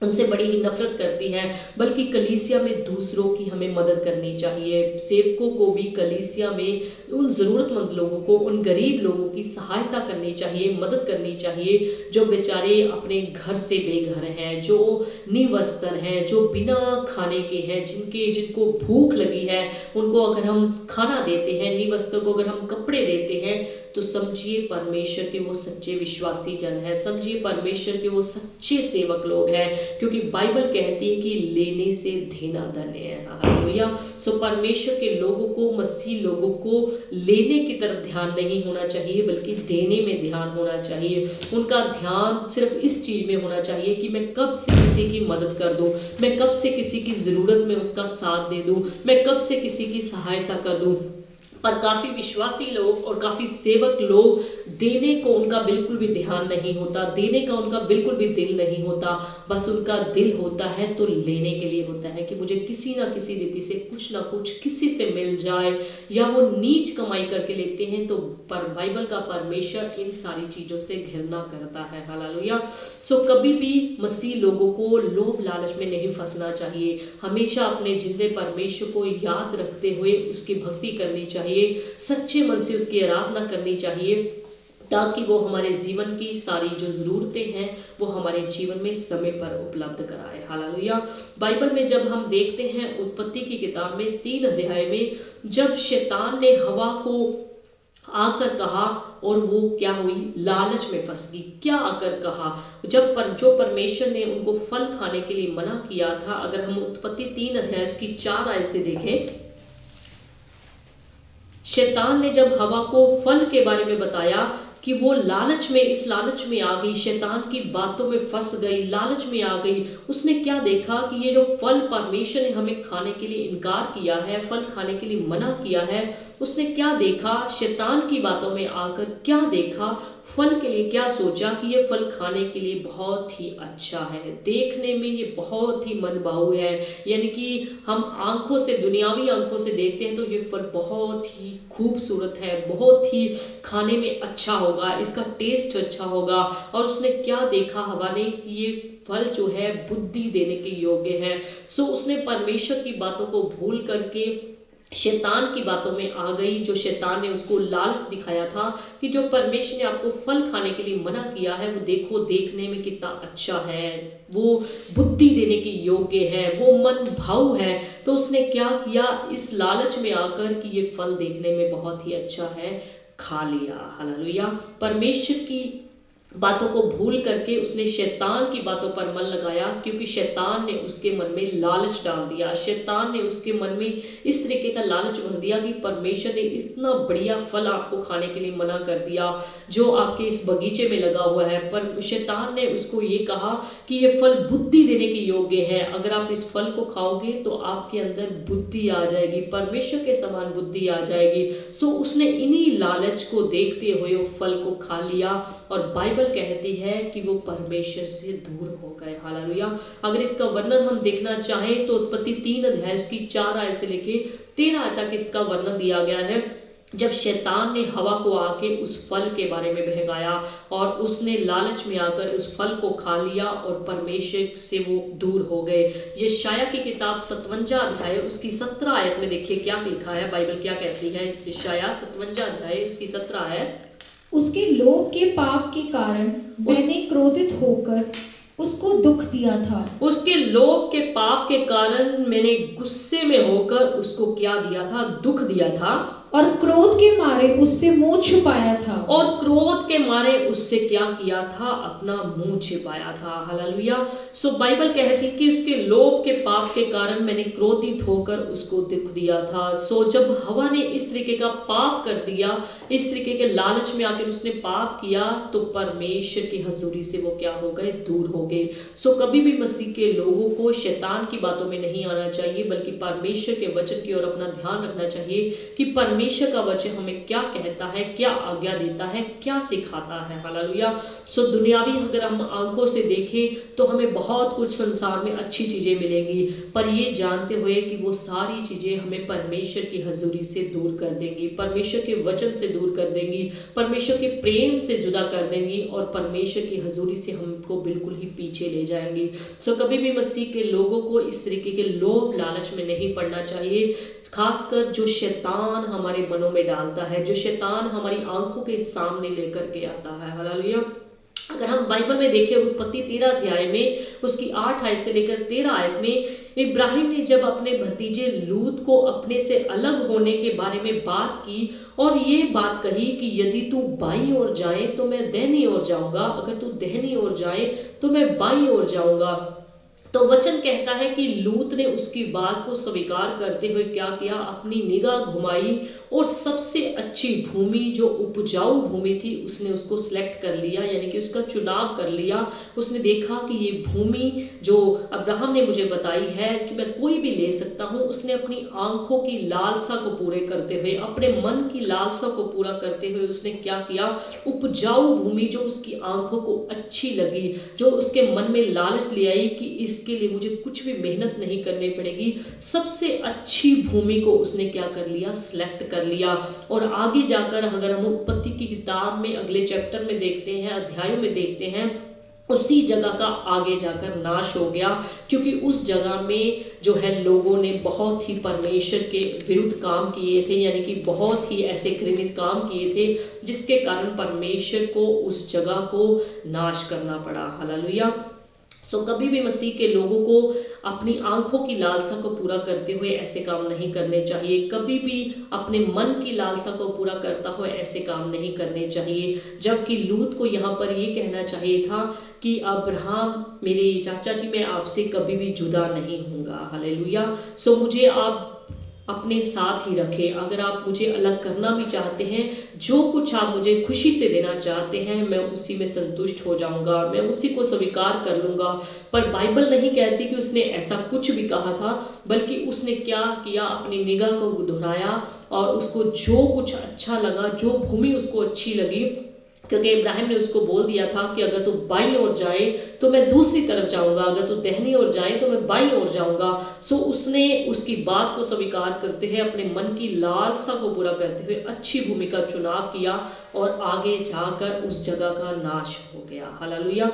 उनसे बड़ी ही नफरत करती है। बल्कि कलीसिया में दूसरों की हमें मदद करनी चाहिए। सेवकों को भी कलीसिया में उन ज़रूरतमंद लोगों को, उन गरीब लोगों की सहायता करनी चाहिए, मदद करनी चाहिए, जो बेचारे अपने घर से बेघर हैं, जो निवस्त्र हैं, जो बिना खाने के हैं, जिनको भूख लगी है, उनको अगर हम खाना देते हैं, निवस्त्र को अगर हम कपड़े देते हैं, तो समझिए परमेश्वर के वो सच्चे विश्वासी जन है, समझिए परमेश्वर के वो सच्चे सेवक लोग हैं, क्योंकि बाइबल कहती है कि लेने से देना धन्य है। हालेलुया। सो परमेश्वर के लोगों को, मसीही लोगों को लेने की तरफ ध्यान नहीं होना चाहिए, बल्कि देने में ध्यान होना चाहिए। उनका ध्यान सिर्फ इस चीज में होना चाहिए कि मैं कब से किसी की मदद कर दूं, मैं कब से किसी की जरूरत में उसका साथ दे दूं, मैं कब से किसी की सहायता कर दूं। पर काफी विश्वासी लोग और काफी सेवक लोग, देने को उनका बिल्कुल भी ध्यान नहीं होता, देने का उनका बिल्कुल भी दिल नहीं होता, बस उनका दिल होता है तो लेने के लिए होता है कि मुझे किसी ना किसी रीति से कुछ ना कुछ किसी से मिल जाए, या वो नीच कमाई करके लेते हैं। तो पर बाइबल का परमेश्वर इन सारी चीजों से घृणा करता है। हालेलुया। सो कभी भी मसीह लोगों को लोभ लालच में नहीं फंसना चाहिए, हमेशा अपने जिंदे परमेश्वर को याद रखते हुए उसकी भक्ति करनी चाहिए, सच्चे मन से उसकी आराधना करनी चाहिए, ताकि वो हमारे जीवन की सारी जो जरूरतें हैं वो हमारे जीवन में समय पर उपलब्ध कराए। हालेलुया। बाइबल में जब हम देखते हैं उत्पत्ति की किताब में 3 अध्याय में, जब शैतान ने हवा को आकर कहा और वो क्या हुई, लालच में फंस गई। क्या आकर कहा, जो परमेश्वर ने उनको फल खाने के लिए मना किया था। अगर हम उत्पत्ति 3 अध्याय की 4 आयत से देखें, शैतान ने जब हवा को फल के बारे में बताया कि वो लालच में, इस लालच में आ गई, शैतान की बातों में फंस गई, लालच में आ गई। उसने क्या देखा कि ये जो फल परमेश्वर ने हमें खाने के लिए इनकार किया है, फल खाने के लिए मना किया है, उसने क्या देखा, शैतान की बातों में आकर क्या देखा, फल के लिए क्या सोचा कि ये फल खाने के लिए बहुत ही अच्छा है, देखने में ये बहुत ही मनभाऊ है, यानी कि हम आंखों से, दुनियावी आंखों से देखते हैं तो ये फल बहुत ही खूबसूरत है, बहुत ही खाने में अच्छा होगा, इसका टेस्ट अच्छा होगा। और उसने क्या देखा हवा ने कि ये फल जो है बुद्धि देने के योग्य है। सो उसने परमेश्वर की बातों को भूल करके शैतान की बातों में आ गई। जो शैतान ने उसको लालच दिखाया था कि जो परमेश्वर ने आपको फल खाने के लिए मना किया है वो देखो, देखने में कितना अच्छा है, वो बुद्धि देने के योग्य है, वो मन भाऊ है। तो उसने क्या किया, इस लालच में आकर कि ये फल देखने में बहुत ही अच्छा है, खा लिया। हालेलुया। परमेश्वर की बातों को भूल करके उसने शैतान की बातों पर मन लगाया, क्योंकि शैतान ने उसके मन में लालच डाल दिया। शैतान ने उसके मन में इस तरीके का लालच भर दिया कि परमेश्वर ने इतना बढ़िया फल आपको खाने के लिए मना कर दिया जो आपके इस बगीचे में लगा हुआ है। पर शैतान ने उसको ये कहा कि ये फल बुद्धि देने के योग्य है, अगर आप इस फल को खाओगे तो आपके अंदर बुद्धि आ जाएगी, परमेश्वर के समान बुद्धि आ जाएगी। सो उसने इन्हीं लालच को देखते हुए वो फल को खा लिया और बाइबल कहती है कि वो परमेश्वर से दूर हो गए। हालेलुया। अगर इसका वर्णन हम देखना चाहें तो उत्पत्ति 3 अध्याय उसकी 4 आयत से लेके 13 आयत तक इसका वर्णन दिया गया है। जब शैतान ने हवा को आके उस फल के बारे में बहकाया और उसने लालच में आकर उस फल को खा लिया और परमेश्वर से वो दूर हो गए। यशाया की किताब 57 अध्याय उसकी 17 आयत में देखिए क्या लिखा है, बाइबल क्या कहती है। यशाया 57 अध्याय उसकी 17 आयत, उसके लोभ के पाप के कारण मैंने क्रोधित होकर उसको दुख दिया था। उसके लोभ के पाप के कारण मैंने गुस्से में होकर उसको क्या दिया था, दुख दिया था, और क्रोध के मारे उससे मुंह छुपाया था। और क्रोध के मारे उससे क्या किया था, अपना मुंह छिपाया था। हालेलुया। सो बाइबल कहती कि उसके लोभ के पाप के कारण मैंने क्रोधित होकर उसको दुख दिया था। सो जब हवा ने इस तरीके का पाप कर दिया, इस तरीके के लालच में आकर उसने पाप किया, तो परमेश्वर की हजूरी से वो क्या हो गए, दूर हो गए। सो कभी भी मसीह के लोगों को शैतान की बातों में नहीं आना चाहिए, बल्कि परमेश्वर के वचन की ओर अपना ध्यान रखना चाहिए कि परमेश्वर का वचन हमें क्या कहता है, क्या आज्ञा देता है, क्या सिखाता है। हालेलुया। सो दुनियावी अगर हम आंखों से देखें तो हमें बहुत कुछ संसार में अच्छी चीजें मिलेंगी, पर ये जानते हुए कि वो सारी चीजें हमें परमेश्वर की हजूरी से दूर कर देंगी, परमेश्वर के वचन से दूर कर देंगी, परमेश्वर के प्रेम से जुदा कर देंगी और परमेश्वर की हजूरी से हमको बिल्कुल ही पीछे ले जाएंगी। सो कभी भी मसीह के लोगों को इस तरीके के लोभ लालच में नहीं पड़ना चाहिए, खासकर जो शैतान हमारे मनों में डालता है, जो शैतान हमारी आंखों के सामने लेकर के आता है। हालेलुया। अगर हम बाइबल में देखें उत्पत्ति 13 अध्याय में उसकी 8 आयत से लेकर 13 आयत में इब्राहिम ने जब अपने भतीजे लूत को अपने से अलग होने के बारे में बात की और ये बात कही कि यदि तू बाईं ओर जाए तो मैं दाहिनी ओर जाऊंगा, अगर तू दाहिनी ओर जाए तो मैं बाईं ओर जाऊंगा, तो वचन कहता है कि लूत ने उसकी बात को स्वीकार करते हुए क्या किया, अपनी निगाह घुमाई और सबसे अच्छी भूमि जो उपजाऊ भूमि थी उसने उसको सिलेक्ट कर लिया, यानी कि उसका चुनाव कर लिया। उसने देखा कि ये भूमि जो अब्राहम ने मुझे बताई है कि मैं कोई भी ले सकता हूँ, उसने अपनी आंखों की लालसा को पूरे करते हुए, अपने मन की लालसा को पूरा करते हुए उसने क्या किया, उपजाऊ भूमि जो उसकी आंखों को अच्छी लगी, जो उसके मन में लालच ले आई कि इसके लिए मुझे कुछ भी मेहनत नहीं करनी पड़ेगी, सबसे अच्छी भूमि को उसने क्या कर लिया, सिलेक्ट कर लिया। और आगे जाकर अगर हम उत्पत्ति की किताब में अगले चैप्टर में देखते हैं, अध्यायों में देखते हैं, उसी जगह का आगे जाकर नाश हो गया, क्योंकि उस जगह में जो है लोगों ने बहुत ही परमेश्वर के विरुद्ध काम किए थे, यानी कि बहुत ही ऐसे घृणित काम किए थे जिसके कारण परमेश्वर को उस जगह को नाश करना पड़ा। हालेलुया। सो कभी भी मसीह के लोगों को अपनी आंखों की लालसा को पूरा करते हुए ऐसे काम नहीं करने चाहिए, कभी भी अपने मन की लालसा को पूरा करता हुआ ऐसे काम नहीं करने चाहिए। जबकि लूत को यहाँ पर ये कहना चाहिए था कि अब्राहम मेरे चाचा जी, मैं आपसे कभी भी जुदा नहीं होऊंगा। हालेलुया। सो मुझे आप अपने साथ ही रखें, अगर आप मुझे अलग करना भी चाहते हैं, जो कुछ आप मुझे खुशी से देना चाहते हैं, मैं उसी में संतुष्ट हो जाऊंगा, मैं उसी को स्वीकार कर लूंगा। पर बाइबल नहीं कहती कि उसने ऐसा कुछ भी कहा था, बल्कि उसने क्या किया, अपनी निगाह को दोहराया और उसको जो कुछ अच्छा लगा, जो भूमि उसको अच्छी लगी, क्योंकि इब्राहिम ने उसको बोल दिया था कि अगर तू बाईं ओर जाए तो मैं दूसरी तरफ जाऊंगा, अगर तू दाहिनी ओर जाए तो मैं बाईं ओर जाऊंगा। सो उसने उसकी बात को स्वीकार करते हुए, अपने मन की लालसा को पूरा करते हुए अच्छी भूमि का चुनाव किया और आगे जाकर उस जगह का नाश हो गया। हालेलुया।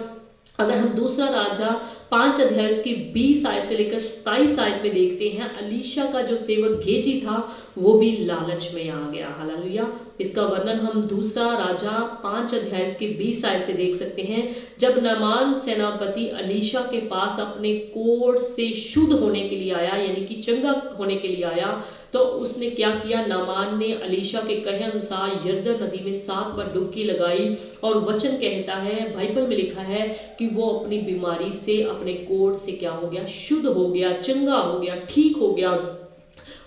अगर हम दूसरा राजा 5 अध्याय की 20 आयत से लेकर 27 आयत में देखते हैं, अलीशा का जो सेवक गेजी था वो भी लालच में आ गया। हालेलुया। इसका वर्णन हम दूसरा राजा 5 अध्याय की 20 आयत से देख सकते हैं। जब नामान सेनापति अलीशा के पास अपने कोढ़ से शुद्ध होने के लिए आया, यानी कि चंगा होने के लिए आया, तो उसने क्या किया, नामान ने अलीशा के कहे अनुसार यरदन नदी में 7 बार डुबकी लगाई। और वचन कहता है, बाइबल में लिखा है कि वो अपनी बीमारी से, अपने कोढ़ से क्या हो गया, शुद्ध हो गया, चंगा हो गया, ठीक हो गया।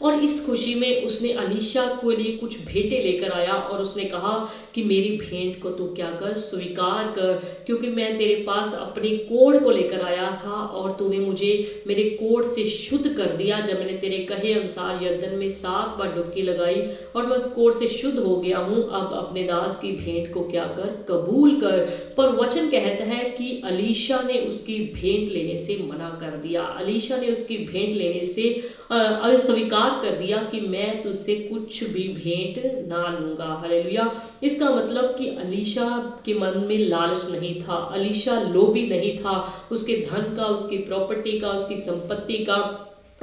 और इस खुशी में उसने अलीशा को लिए कुछ भेंटें लेकर आया और उसने कहा कि मेरी भेंट को तू क्या कर, स्वीकार कर, क्योंकि मैं तेरे पास अपनी कोढ़ को लेकर आया था और तूने मुझे मेरे कोढ़ से शुद्ध कर दिया। जब मैंने तेरे कहे अनुसार यरदन में 7 बार डुबकी लगाई और मैं उस कोढ़ से शुद्ध हो गया हूँ, अब अपने दास की भेंट को क्या कर, कबूल कर। पर वचन कहता है कि अलीशा ने उसकी भेंट लेने से मना कर दिया। अलीशा ने उसकी भेंट लेने से अस्वीकार कर दिया कि मैं तुझसे कुछ भी भेंट ना लूंगा। हालेलुया। इसका मतलब कि अलीशा के मन में लालच नहीं था, अलीशा लोभी नहीं था, उसके धन का, उसकी प्रॉपर्टी का, उसकी संपत्ति का,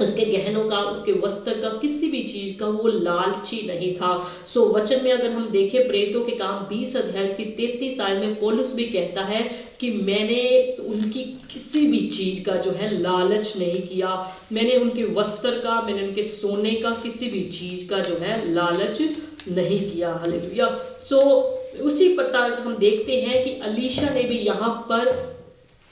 उसके गहनों का, उसके वस्त्र का, किसी भी चीज का वो लालची नहीं था। सो वचन में अगर हम देखें प्रेरितों के काम 20 अध्याय उसकी 33 आयत में पौलुस भी कहता है कि मैंने उनकी किसी भी चीज का जो है लालच नहीं किया, मैंने उनके वस्त्र का, मैंने उनके सोने का, किसी भी चीज का जो है लालच नहीं किया। हालेलुया। सो उसी प्रकार हम देखते हैं कि अलीशा ने भी यहाँ पर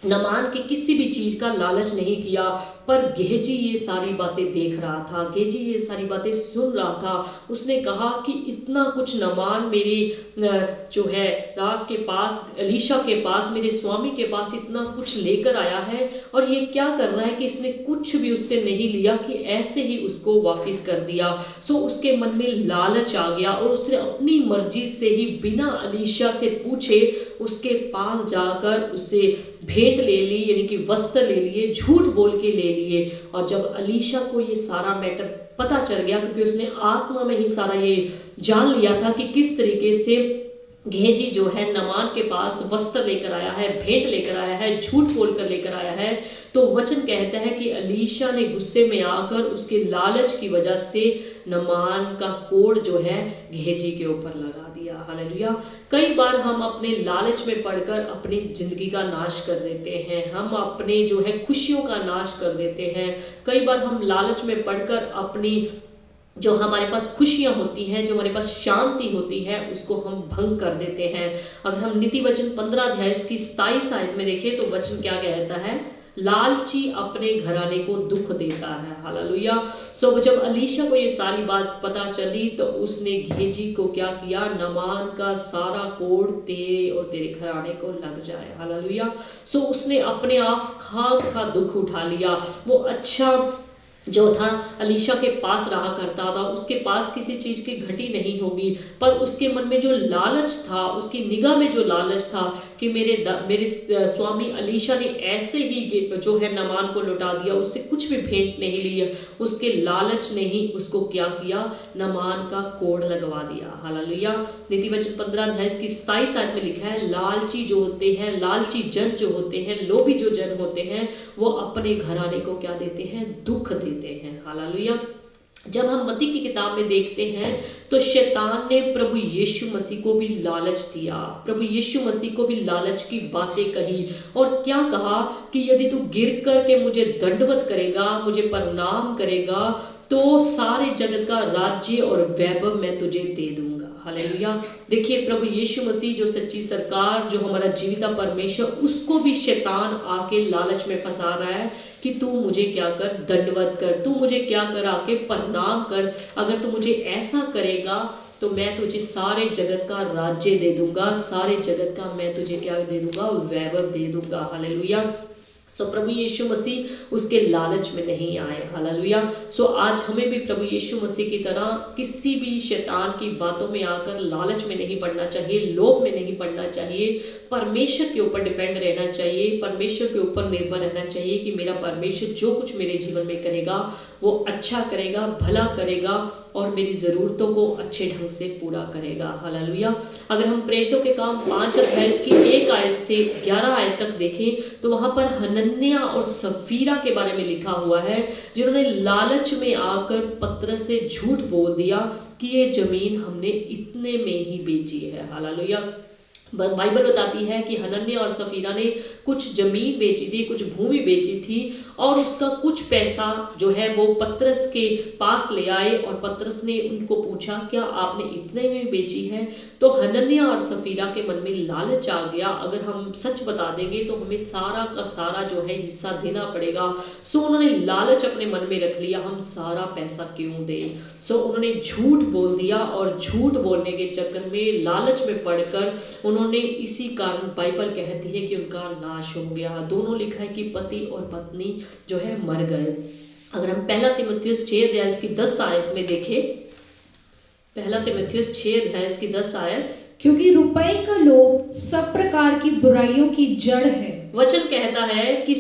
नामान के किसी भी चीज का लालच नहीं किया, पर गेहजी ये सारी बातें देख रहा था, गेहजी ये सारी बातें सुन रहा था। उसने कहा कि इतना कुछ नामान मेरे जो है दास के पास, अलीशा के पास, मेरे स्वामी के पास इतना कुछ लेकर आया है और ये क्या कर रहा है कि इसने कुछ भी उससे नहीं लिया कि ऐसे ही उसको वापस कर दिया। सो उसके मन में लालच आ गया और उसने अपनी मर्जी से ही बिना अलीशा से पूछे उसके पास जाकर उससे भेंट ले ली, यानी कि वस्त्र ले लिए, झूठ बोल के ले लिए। और जब अलीशा को ये सारा मैटर पता चल गया, क्योंकि उसने आत्मा में ही सारा ये जान लिया था कि किस तरीके से गेहजी जो है नामान के पास वस्त्र लेकर आया है, भेंट लेकर आया है, झूठ बोलकर लेकर आया है, तो वचन कहता है कि अलीशा ने गुस्से में आकर उसके लालच की वजह से नामान का कोढ़ जो है गेहजी के ऊपर लगा दिया। हालेलुया। कई बार हम अपने लालच में पड़कर अपनी जिंदगी का नाश कर देते हैं, हम अपने जो है खुशियों का नाश कर देते हैं। कई बार हम लालच में पड़कर अपनी जो हमारे पास खुशियां होती हैं, जो हमारे पास शांति होती है, उसको हम भंग कर देते हैं। अगर हम नीति वचन 15 अध्याय की 27 आयत में देखें तो वचन क्या कहता है, लालची अपने घराने को दुख देता है। हालेलुया। सो जब अलीशा को ये सारी बात पता चली तो उसने गेहजी को क्या किया, नामान का सारा कोढ़ तेरे और तेरे घराने को लग जाए। हालेलुया। सो उसने अपने आप खाम दुख उठा लिया। वो अच्छा जो था अलीशा के पास रहा करता था, उसके पास किसी चीज की घटी नहीं होगी, पर उसके मन में जो लालच था, उसकी निगाह में जो लालच था कि मेरे स्वामी अलीशा ने ऐसे ही जो है नामान को लौटा दिया, उससे कुछ भी भेंट नहीं लिया, उसके लालच ने ही उसको क्या किया, नामान का कोढ़ लगवा दिया। हालेलुया। नीति वचन 15 अध्याय की 27 आयत में लिखा है, लालची जो होते हैं, लालची जन जो होते हैं, लोभी जो जन होते हैं, वो अपने घराने को क्या देते हैं, दुख देते हैं। हालेलुया। जब हम मत्ती की किताब में देखते हैं तो शैतान ने प्रभु यीशु मसीह को भी लालच दिया, प्रभु यीशु मसीह को भी लालच की बातें कही और क्या कहा कि यदि तू गिर करके मुझे दंडवत करेगा, मुझे प्रणाम करेगा, तो सारे जगत का राज्य और वैभव मैं तुझे दे दूंगा। हालेलुया। देखिए प्रभु यीशु मसीह जो सच्ची सरकार, जो हमारा जीविता परमेश्वर, उसको भी शैतान आके लालच में फंसा रहा है कि तू मुझे क्या कर, दंडवत कर, तू मुझे क्या कर, आके प्रणाम कर, अगर तू मुझे ऐसा करेगा तो मैं तुझे सारे जगत का राज्य दे दूंगा, सारे जगत का मैं तुझे क्या दे दूंगा, वैभव दे दूंगा। हालेलुया। सो प्रभु यीशु मसीह उसके लालच में नहीं आए। हालेलुया। सो आज हमें भी प्रभु यीशु मसीह की तरह किसी भी शैतान की बातों में आकर लालच में नहीं पड़ना चाहिए, लोभ में नहीं पड़ना चाहिए, परमेश्वर के ऊपर डिपेंड रहना चाहिए, परमेश्वर के ऊपर निर्भर रहना चाहिए कि मेरा परमेश्वर जो कुछ मेरे जीवन में करेगा वो अच्छा करेगा, भला करेगा और मेरी ज़रूरतों को अच्छे ढंग से पूरा करेगा। हालेलुया। अगर हम प्रेरितों के काम 5 अध्याय की 1 आयत से 11 आयत तक देखें तो वहां पर हनन्याह और सफीरा के बारे में लिखा हुआ है, जिन्होंने लालच में आकर पतरस से झूठ बोल दिया कि ये जमीन हमने इतने में ही बेची है। हालेलुया। बाइबल बताती है कि हनन्याह और सफीरा ने कुछ जमीन बेची थी, कुछ भूमि बेची थी, और उसका कुछ पैसा जो है वो पतरस के पास ले आए, और पतरस ने उनको पूछा क्या आपने इतने में बेची है? तो हनन्याह और सफीरा के मन में लालच आ गया, अगर हम सच बता देंगे तो हमें सारा का सारा जो है हिस्सा देना पड़ेगा। सो उन्होंने लालच अपने मन में रख लिया, हम सारा पैसा क्यों दें। सो उन्होंने झूठ बोल दिया, और झूठ बोलने के चक्कर में, लालच में पड़कर उन्होंने, इसी कारण बाइबल कहती है कि उनका नाश हो गया। दोनों लिखा है कि पति और पत्नी जो है मर गए। अगर हम पहला तीमुथियुस 6 अध्याय की 10 आयत में देखें, पहला तीमुथियुस 6 अध्याय की 10 आयत, क्योंकि रुपए का लोभ सब प्रकार की बुराइयों की जड़ है। वचन कहता है कि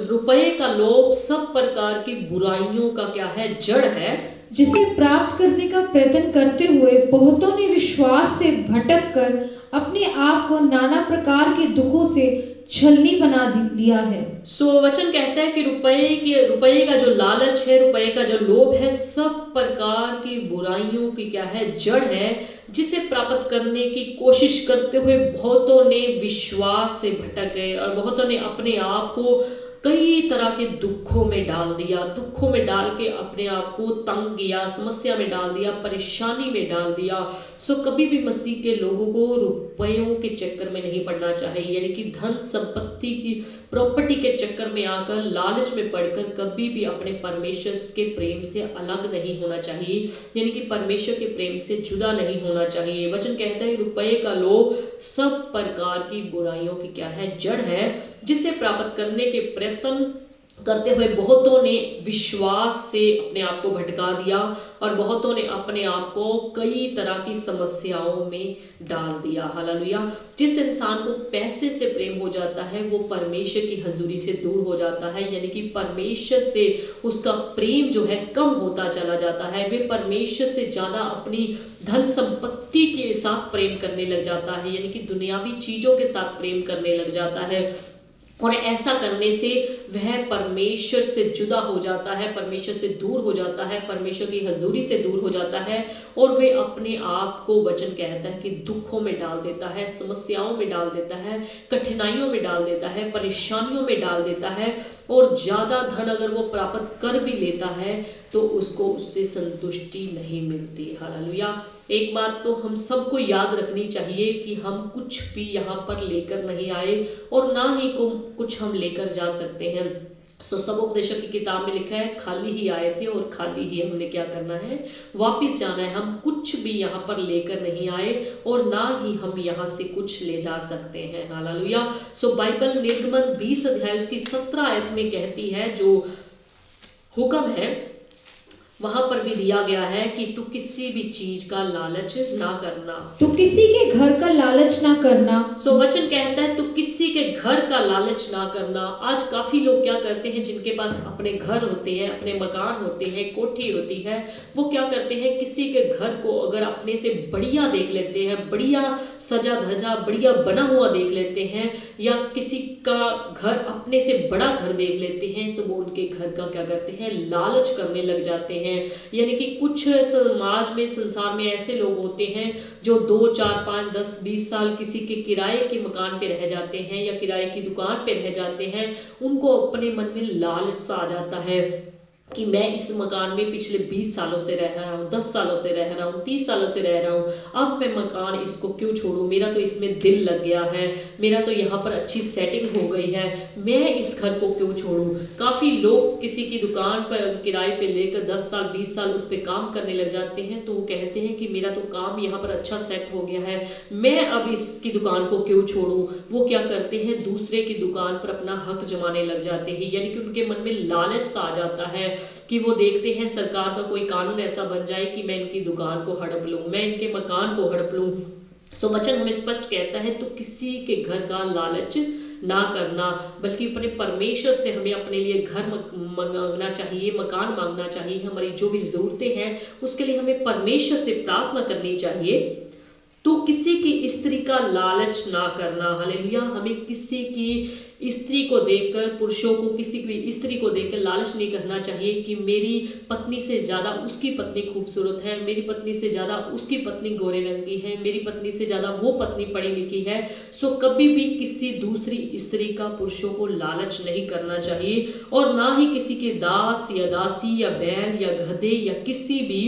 रुपए का लोभ सब प्रकार की बुराइयों का क्या है? जड़ है, जिसे प्राप्त करने का प्रयत्न करते हुए बहुतों ने विश्वास से भटक कर अपने आप को नाना प्रकार के दुखों से छलनी बना लिया है। सो वचन कहता है कि रुपए का जो लालच है, रुपए का जो लोभ है, सब प्रकार की बुराइयों की क्या है? जड़ है, जिसे प्राप्त करने की कोशिश करते हुए बहुतों ने विश्वास से भटक गए, और बहुतों ने अपने आप को कई तरह के दुखों में डाल दिया, दुखों में डाल के अपने आप को तंग किया, समस्या में डाल दिया, परेशानी में डाल दिया। सो कभी भी मसीह के लोगों को रुपयों के चक्कर में नहीं पड़ना चाहिए, यानी कि धन संपत्ति की प्रॉपर्टी के चक्कर में आकर, लालच में पड़कर कभी भी अपने परमेश्वर के प्रेम से अलग नहीं होना चाहिए, यानी कि परमेश्वर के प्रेम से जुदा नहीं होना चाहिए। वचन कहता है रुपये का लोभ सब प्रकार की बुराइयों की क्या है? जड़ है, जिसे प्राप्त करने के प्रयत्न करते हुए बहुतों ने विश्वास से अपने आप को भटका दिया, और बहुतों ने अपने आप को कई तरह की समस्याओं में डाल दिया। हालेलुया। जिस इंसान को पैसे से प्रेम हो जाता है वो परमेश्वर की हजूरी से दूर हो जाता है, यानी कि परमेश्वर से उसका प्रेम जो है कम होता चला जाता है। वे परमेश्वर से ज्यादा अपनी धन संपत्ति के साथ प्रेम करने लग जाता है, यानी कि दुनियावी चीजों के साथ प्रेम करने लग जाता है, और ऐसा करने से वह परमेश्वर से जुदा हो जाता है, परमेश्वर से दूर हो जाता है, परमेश्वर की हजूरी से दूर हो जाता है, और वे अपने आप को, वचन कहता है कि दुखों में डाल देता है, समस्याओं में डाल देता है, कठिनाइयों में डाल देता है, परेशानियों में डाल देता है। और ज्यादा धन अगर वो प्राप्त कर भी लेता है तो उसको उससे संतुष्टि नहीं मिलती। हालेलुया। एक बात तो हम सबको याद रखनी चाहिए कि हम कुछ भी यहाँ पर लेकर नहीं आए, और ना ही कुछ हम लेकर जा सकते हैं। सबोपदेशक की किताब में लिखा है खाली ही आए थे और खाली ही हमने क्या करना है? वापिस जाना है। हम कुछ भी यहाँ पर लेकर नहीं आए, और ना ही हम यहाँ से कुछ ले जा सकते हैं। हालेलुया। सो बाइबल निर्गमन 20 अध्याय की 17 आयत में कहती है, जो हुक्म है वहां पर भी दिया गया है कि तू किसी भी चीज का लालच ना करना, तू किसी के घर का लालच ना करना। सो वचन कहता है तू किसी के घर का लालच ना करना। आज काफी लोग क्या करते हैं, जिनके पास अपने घर होते हैं, अपने मकान होते हैं, कोठी होती है, वो क्या करते हैं, किसी के घर को अगर अपने से बढ़िया देख लेते हैं, बढ़िया सजा धजा बढ़िया बना हुआ देख लेते हैं, या किसी का घर अपने से बड़ा घर देख लेते हैं, तो वो उनके घर का क्या करते हैं, लालच करने लग जाते हैं। यानी कि कुछ समाज में, संसार में ऐसे लोग होते हैं जो 2, 4, 5, 10, 20 साल किसी के किराए के मकान पे रह जाते हैं, या किराए की दुकान पे रह जाते हैं। उनको अपने मन में लालच सा आ जाता है कि मैं इस मकान में पिछले 20 सालों से रह रहा हूँ, 10 सालों से रह रहा हूँ, 30 सालों से रह रहा हूँ, अब मैं मकान इसको क्यों छोड़ूं, मेरा तो इसमें दिल लग गया है, मेरा तो यहाँ पर अच्छी सेटिंग हो गई है, मैं इस घर को क्यों छोड़ूं। काफ़ी लोग किसी की दुकान पर किराए पे लेकर 10 साल 20 साल उस पर काम करने लग जाते हैं, तो वो कहते हैं कि मेरा तो काम यहाँ पर अच्छा सेट हो गया है, मैं अब इसकी दुकान को क्यों छोड़ूं। वो क्या करते हैं, दूसरे की दुकान पर अपना हक जमाने लग जाते हैं, यानी कि उनके मन में लालच सा आ जाता है कि वो देखते हैं सरकार का कोई कानून ऐसा बन जाए कि मैं इनकी दुकान को हड़प लूं, मैं इनके मकान को हड़प लूं। सो वचन हमें स्पष्ट कहता है तो किसी के घर का लालच ना करना, बल्कि अपने परमेश्वर से हमें अपने लिए घर मांगना चाहिए, मकान मांगना चाहिए, हमारी जो भी जरूरतें हैं उसके लिए हमें परमेश्वर से प्रार्थना करनी चाहिए। तो किसी की स्त्री का लालच ना करना। हालेलुया। हमें किसी की स्त्री को देखकर, पुरुषों को किसी की स्त्री को देखकर लालच नहीं करना चाहिए कि मेरी पत्नी से ज़्यादा उसकी पत्नी खूबसूरत है, मेरी पत्नी से ज़्यादा उसकी पत्नी गोरे रंग की है, मेरी पत्नी से ज़्यादा वो पत्नी पढ़ी लिखी है। सो कभी भी किसी दूसरी स्त्री का पुरुषों को लालच नहीं करना चाहिए, और ना ही किसी के दास या दासी या बैल या गधे या किसी भी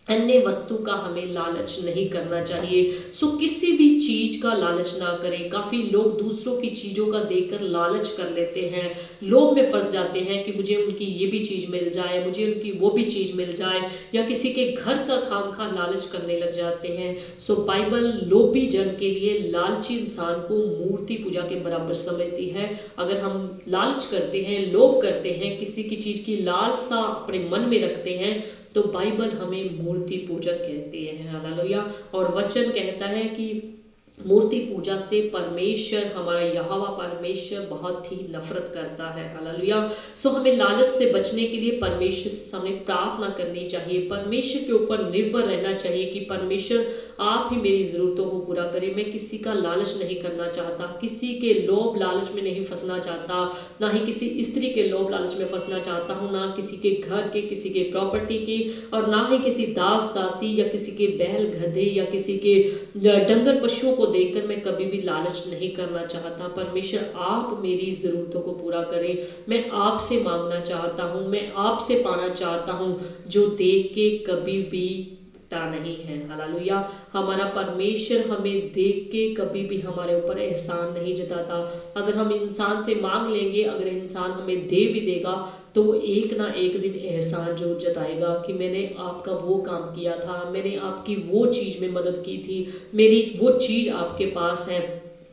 अन्य वस्तु का हमें लालच नहीं करना चाहिए। सो किसी भी चीज का लालच ना करें। काफी लोग दूसरों की चीजों का देखकर लालच कर लेते हैं, लोभ में फंस जाते हैं कि मुझे उनकी ये भी चीज मिल जाए, मुझे उनकी वो भी चीज मिल जाए, या किसी के घर का खामखा लालच करने लग जाते हैं। सो बाइबल लोभी जन के लिए लालची इंसान को मूर्ति पूजा के बराबर समझती है। अगर हम लालच करते हैं, लोभ करते हैं, किसी की चीज की लालसा अपने मन में रखते हैं, तो बाइबल हमें मूर्ति पूजक कहती है। हालेलुया। और वचन कहता है कि मूर्ति पूजा से परमेश्वर, हमारा यहोवा परमेश्वर बहुत ही नफरत करता है। हालेलुया। सो हमें लालच से बचने के लिए परमेश्वर से हमें प्रार्थना करनी चाहिए, परमेश्वर के ऊपर निर्भर रहना चाहिए कि परमेश्वर आप ही मेरी जरूरतों को पूरा करें। मैं किसी का लालच नहीं करना चाहता, किसी के लोभ लालच में नहीं फंसना चाहता, ना ही किसी स्त्री के लोभ लालच में फंसना चाहता हूँ, ना किसी के घर के, किसी के प्रॉपर्टी की, और ना ही किसी दास दासी या किसी के बैल गधे या किसी के डंगर पशुओं को देखकर मैं कभी भी लालच नहीं करना चाहता। परमेश्वर आप मेरी जरूरतों को पूरा करें। मैं आपसे मांगना चाहता हूँ, मैं आपसे पाना चाहता हूँ, जो देख के कभी भी नहीं है। हालेलुया। हमारा परमेश्वर हमें देख के कभी भी हमारे ऊपर एहसान नहीं जताता। अगर हम इंसान से मांग लेंगे, अगर इंसान हमें दे भी देगा, तो वो एक ना एक दिन एहसान जरूर जताएगा कि मैंने आपका वो काम किया था, मैंने आपकी वो चीज में मदद की थी, मेरी वो चीज आपके पास है।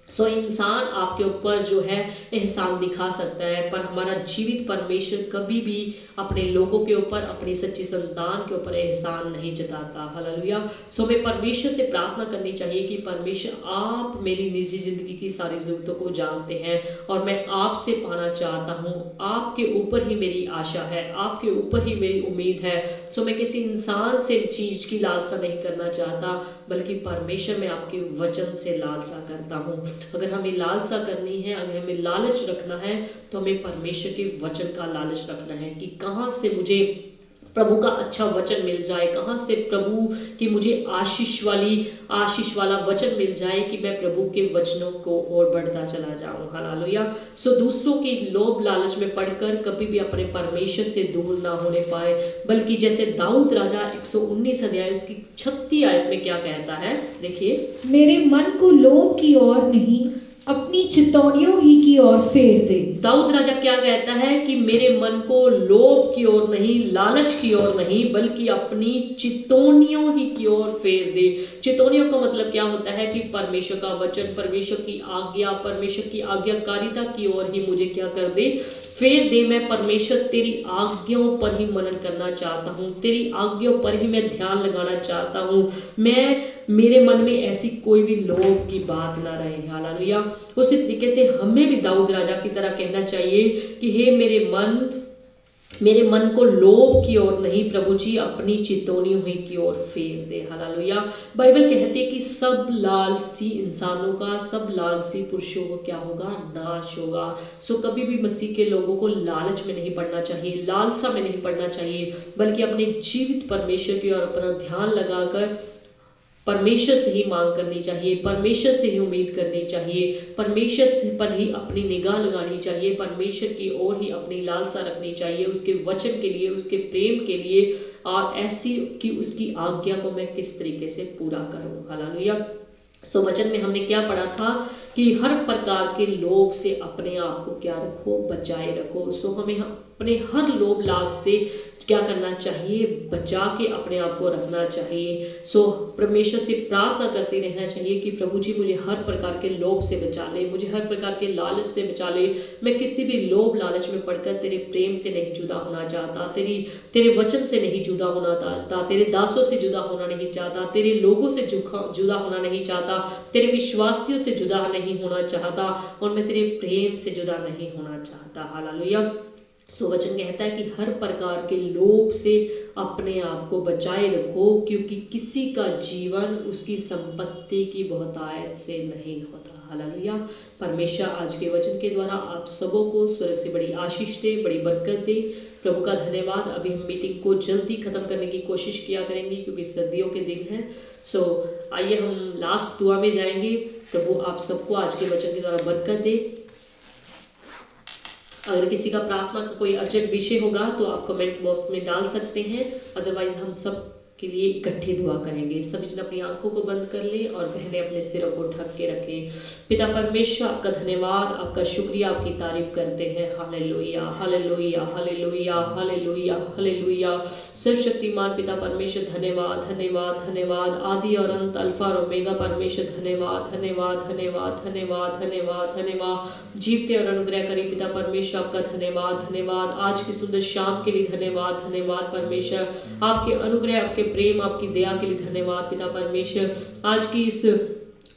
सो इंसान आपके ऊपर जो है एहसान दिखा सकता है, पर हमारा जीवित परमेश्वर कभी भी अपने लोगों के ऊपर, अपनी सच्ची संतान के ऊपर एहसान नहीं जताता। हालेलुया। सो हमें परमेश्वर से प्रार्थना करनी चाहिए कि परमेश्वर आप मेरी निजी जिंदगी की सारी जरूरतों को जानते हैं, और मैं आपसे पाना चाहता हूँ, आपके ऊपर ही मेरी आशा है, आपके ऊपर ही मेरी उम्मीद है। सो मैं किसी इंसान से चीज की लालसा नहीं करना चाहता, बल्कि परमेश्वर में आपके वचन से लालसा करता हूँ। अगर हमें लालसा करनी है, अगर हमें लालच रखना है, तो हमें परमेश्वर के वचन का लालच रखना है कि कहाँ से मुझे प्रभु का अच्छा वचन मिल जाए, कहाँ से प्रभु की मुझे आशीष वाला वचन मिल जाए कि मैं प्रभु के वचनों को और बढ़ता चला जाऊं। हालेलुया। सो दूसरों की लोभ लालच में पड़कर कभी भी अपने परमेश्वर से दूर ना होने पाए, बल्कि जैसे दाऊद राजा 119 अध्याय उसकी 36 आयत में क्या कहता है, देखिए, मेरे मन को लोभ की ओर नहीं, अपनी चितौनियों ही की ओर फेर दे। दाऊद राजा क्या कहता है कि मेरे मन को लोभ की ओर नहीं, लालच की ओर नहीं, बल्कि अपनी चितौनियों ही की ओर फेर दे। चितौनियों का मतलब क्या होता है कि परमेश्वर का वचन, परमेश्वर की आज्ञा, परमेश्वर की आज्ञाकारिता की ओर ही मुझे क्या कर दे, फेर दे। मैं परमेश्वर तेरी आज्ञाओं पर ही मनन करना चाहता हूँ, तेरी आज्ञाओं पर ही मैं ध्यान लगाना चाहता हूँ। मेरे मन में ऐसी कोई भी लोभ की बात ना रहे। हालेलुया। उसी तरीके से हमें भी दाऊद राजा की तरह कहना चाहिए कि हे मेरे मन को लोभ की ओर नहीं, प्रभु जी अपनी चितौनियों ही की ओर फेर दे। हालेलुया। बाइबल कहती है कि सब लालसी इंसानों का, सब लालसी पुरुषों को क्या होगा, नाश होगा। सो कभी भी मसीह के लोगों को लालच में नहीं पड़ना चाहिए, लालसा में नहीं पड़ना चाहिए, बल्कि अपने जीवित परमेश्वर की ओर अपना ध्यान लगाकर परमेश्वर से ही मांग करनी चाहिए, परमेश्वर से ही उम्मीद करनी चाहिए, परमेश्वर पर ही अपनी निगाह लगानी चाहिए, परमेश्वर की ओर ही अपनी लालसा रखनी चाहिए, उसके वचन के लिए, उसके प्रेम के लिए, और ऐसी कि उसकी आज्ञा को मैं किस तरीके से पूरा करूं। हालेलुया। सो वचन में हमने क्या पढ़ा था कि हर प्रकार के लोभ से अपने आप को क्या रखो, बचाए रखो। सो हमें अपने हर लोभ लाभ से क्या करना चाहिए, बचा के अपने आप को रखना चाहिए। सो परमेश्वर से प्रार्थना करते रहना चाहिए कि प्रभु जी मुझे हर प्रकार के लोभ से बचा ले, मुझे हर प्रकार के लालच से बचा ले। मैं किसी भी लोभ लालच में पड़कर तेरे प्रेम से नहीं जुदा होना चाहता, तेरे वचन से नहीं जुदा होना चाहता, तेरे दासों से जुदा होना नहीं चाहता, तेरे लोगों से जुदा होना नहीं चाहता, तेरे विश्वासियों से जुदा नहीं होना चाहता, और मैं तेरे प्रेम से जुदा नहीं होना चाहता। हालेलुया। सो वचन कहता है कि हर प्रकार के लोभ से अपने आप को बचाए रखो, क्योंकि किसी का जीवन उसकी संपत्ति की बहुतायत से नहीं होता। हालेलुया। परमेश्वर आज के वचन के द्वारा आप सबों को स्वर्ग से बड़ी आशीष दे, बड़ी बरकत दे। प्रभु का धन्यवाद। अभी हम मीटिंग को जल्दी खत्म करने की कोशिश किया करेंगे क्योंकि सर्दियों के दिन हैं। सो आइए हम लास्ट दुआ में जाएंगे। प्रभु आप सबको आज के वचन के द्वारा बरकत दे। अगर किसी का प्रार्थना का कोई अर्जेंट विषय होगा तो आप कमेंट बॉक्स में डाल सकते हैं, अदरवाइज हम सब के लिए इकट्ठे दुआ करेंगे। सभी जन अपनी आंखों को बंद कर ले और बहनें अपने सिरों को ढक के रखें। पिता परमेश्वर आपका धन्यवाद, आपका शुक्रिया, आपकी तारीफ करते हैं। Hallelujah hallelujah hallelujah hallelujah hallelujah. सर्वशक्तिमान पिता परमेश्वर धन्यवाद धन्यवाद धन्यवाद। आदि और अंत अल्फा और ओमेगा परमेश्वर धन्यवाद धन्यवाद धन्यवाद धन्यवाद धन्यवाद धन्यवाद। जीवते और अनुग्रह करी पिता परमेश्वर आपका धन्यवाद धन्यवाद। आज की सुंदर शाम के लिए धन्यवाद धन्यवाद परमेश्वर। आपके अनुग्रह, आपके प्रेम, आपकी दया के लिए धन्यवाद पिता परमेश्वर। आज की इस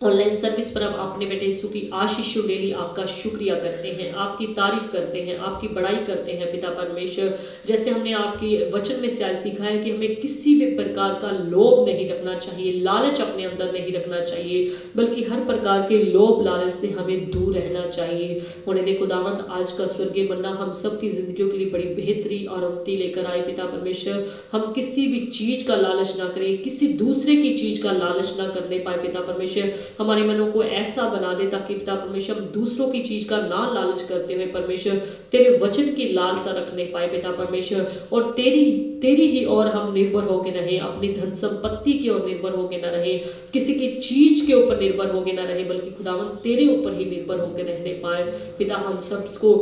ऑनलाइन सर्विस पर अब अपने बेटे यीशु की आशीष डेली आपका शुक्रिया करते हैं, आपकी तारीफ करते हैं, आपकी बड़ाई करते हैं पिता परमेश्वर। जैसे हमने आपकी वचन में से आज सीखा है कि हमें किसी भी प्रकार का लोभ नहीं रखना चाहिए, लालच अपने अंदर नहीं रखना चाहिए, बल्कि हर प्रकार के लोभ लालच से हमें दूर रहना चाहिए। उन्हें देखो खुदावंद आज का स्वर्गीय मन्ना हम सब की जिंदगियों के लिए बड़ी बेहतरी और उन्नति लेकर आए पिता परमेश्वर। हम किसी भी चीज का लालच ना करें, किसी दूसरे की चीज का लालच ना करने पाए पिता परमेश्वर। हमारे मनों को ऐसा बना दे ताकि पिता परमेश्वर हम दूसरों की चीज का ना लालच करते हुए परमेश्वर तेरे वचन की लालसा रखने पाए पिता परमेश्वर, और तेरी ही और हम निर्भर होके रहे, अपनी धन संपत्ति की ओर निर्भर होके न रहे, किसी की चीज के ऊपर निर्भर होके न रहे, बल्कि खुदावन तेरे ऊपर ही निर्भर होके रहने पाए। पिता हम सबको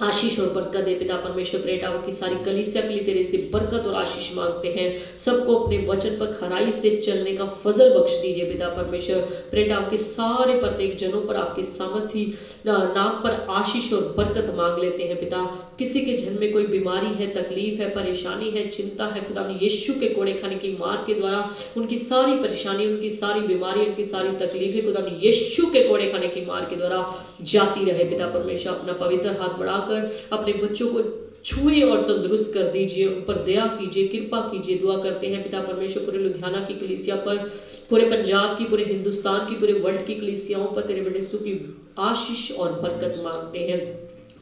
आशीष और बरकत दे पिता परमेश्वर। प्रेटावा की सारी कलीसिया के लिए तेरे से बरकत और आशीष मांगते हैं। सबको अपने वचन पर खराई से चलने का फजल बख्श दीजिए पिता परमेश्वर। प्रेटावा के सारे प्रत्येक जनों पर आपके सामर्थी नाम पर आशीष और बरकत मांग लेते हैं पिता। किसी के जन में कोई बीमारी है, तकलीफ है, परेशानी है, चिंता है, खुदा यीशु के कोड़े खाने की मार के द्वारा उनकी सारी परेशानी, उनकी सारी बीमारी, उनकी सारी तकलीफें खुदा यीशु के कोड़े खाने की मार के द्वारा जाती रहे पिता परमेश्वर। अपना पवित्र हाथ बढ़ाकर अपने बच्चों को छुए और तंदुरुस्त कर दीजिए, उन पर दया कीजिए, कृपा कीजिए। दुआ करते हैं पिता परमेश्वर पूरे लुधियाना की कलीसिया पर, पूरे पंजाब की, पूरे हिंदुस्तान की, पूरे वर्ल्ड की कलीसियाओं पर तेरे बेटे यीशु की आशीष और बरकत मांगते हैं।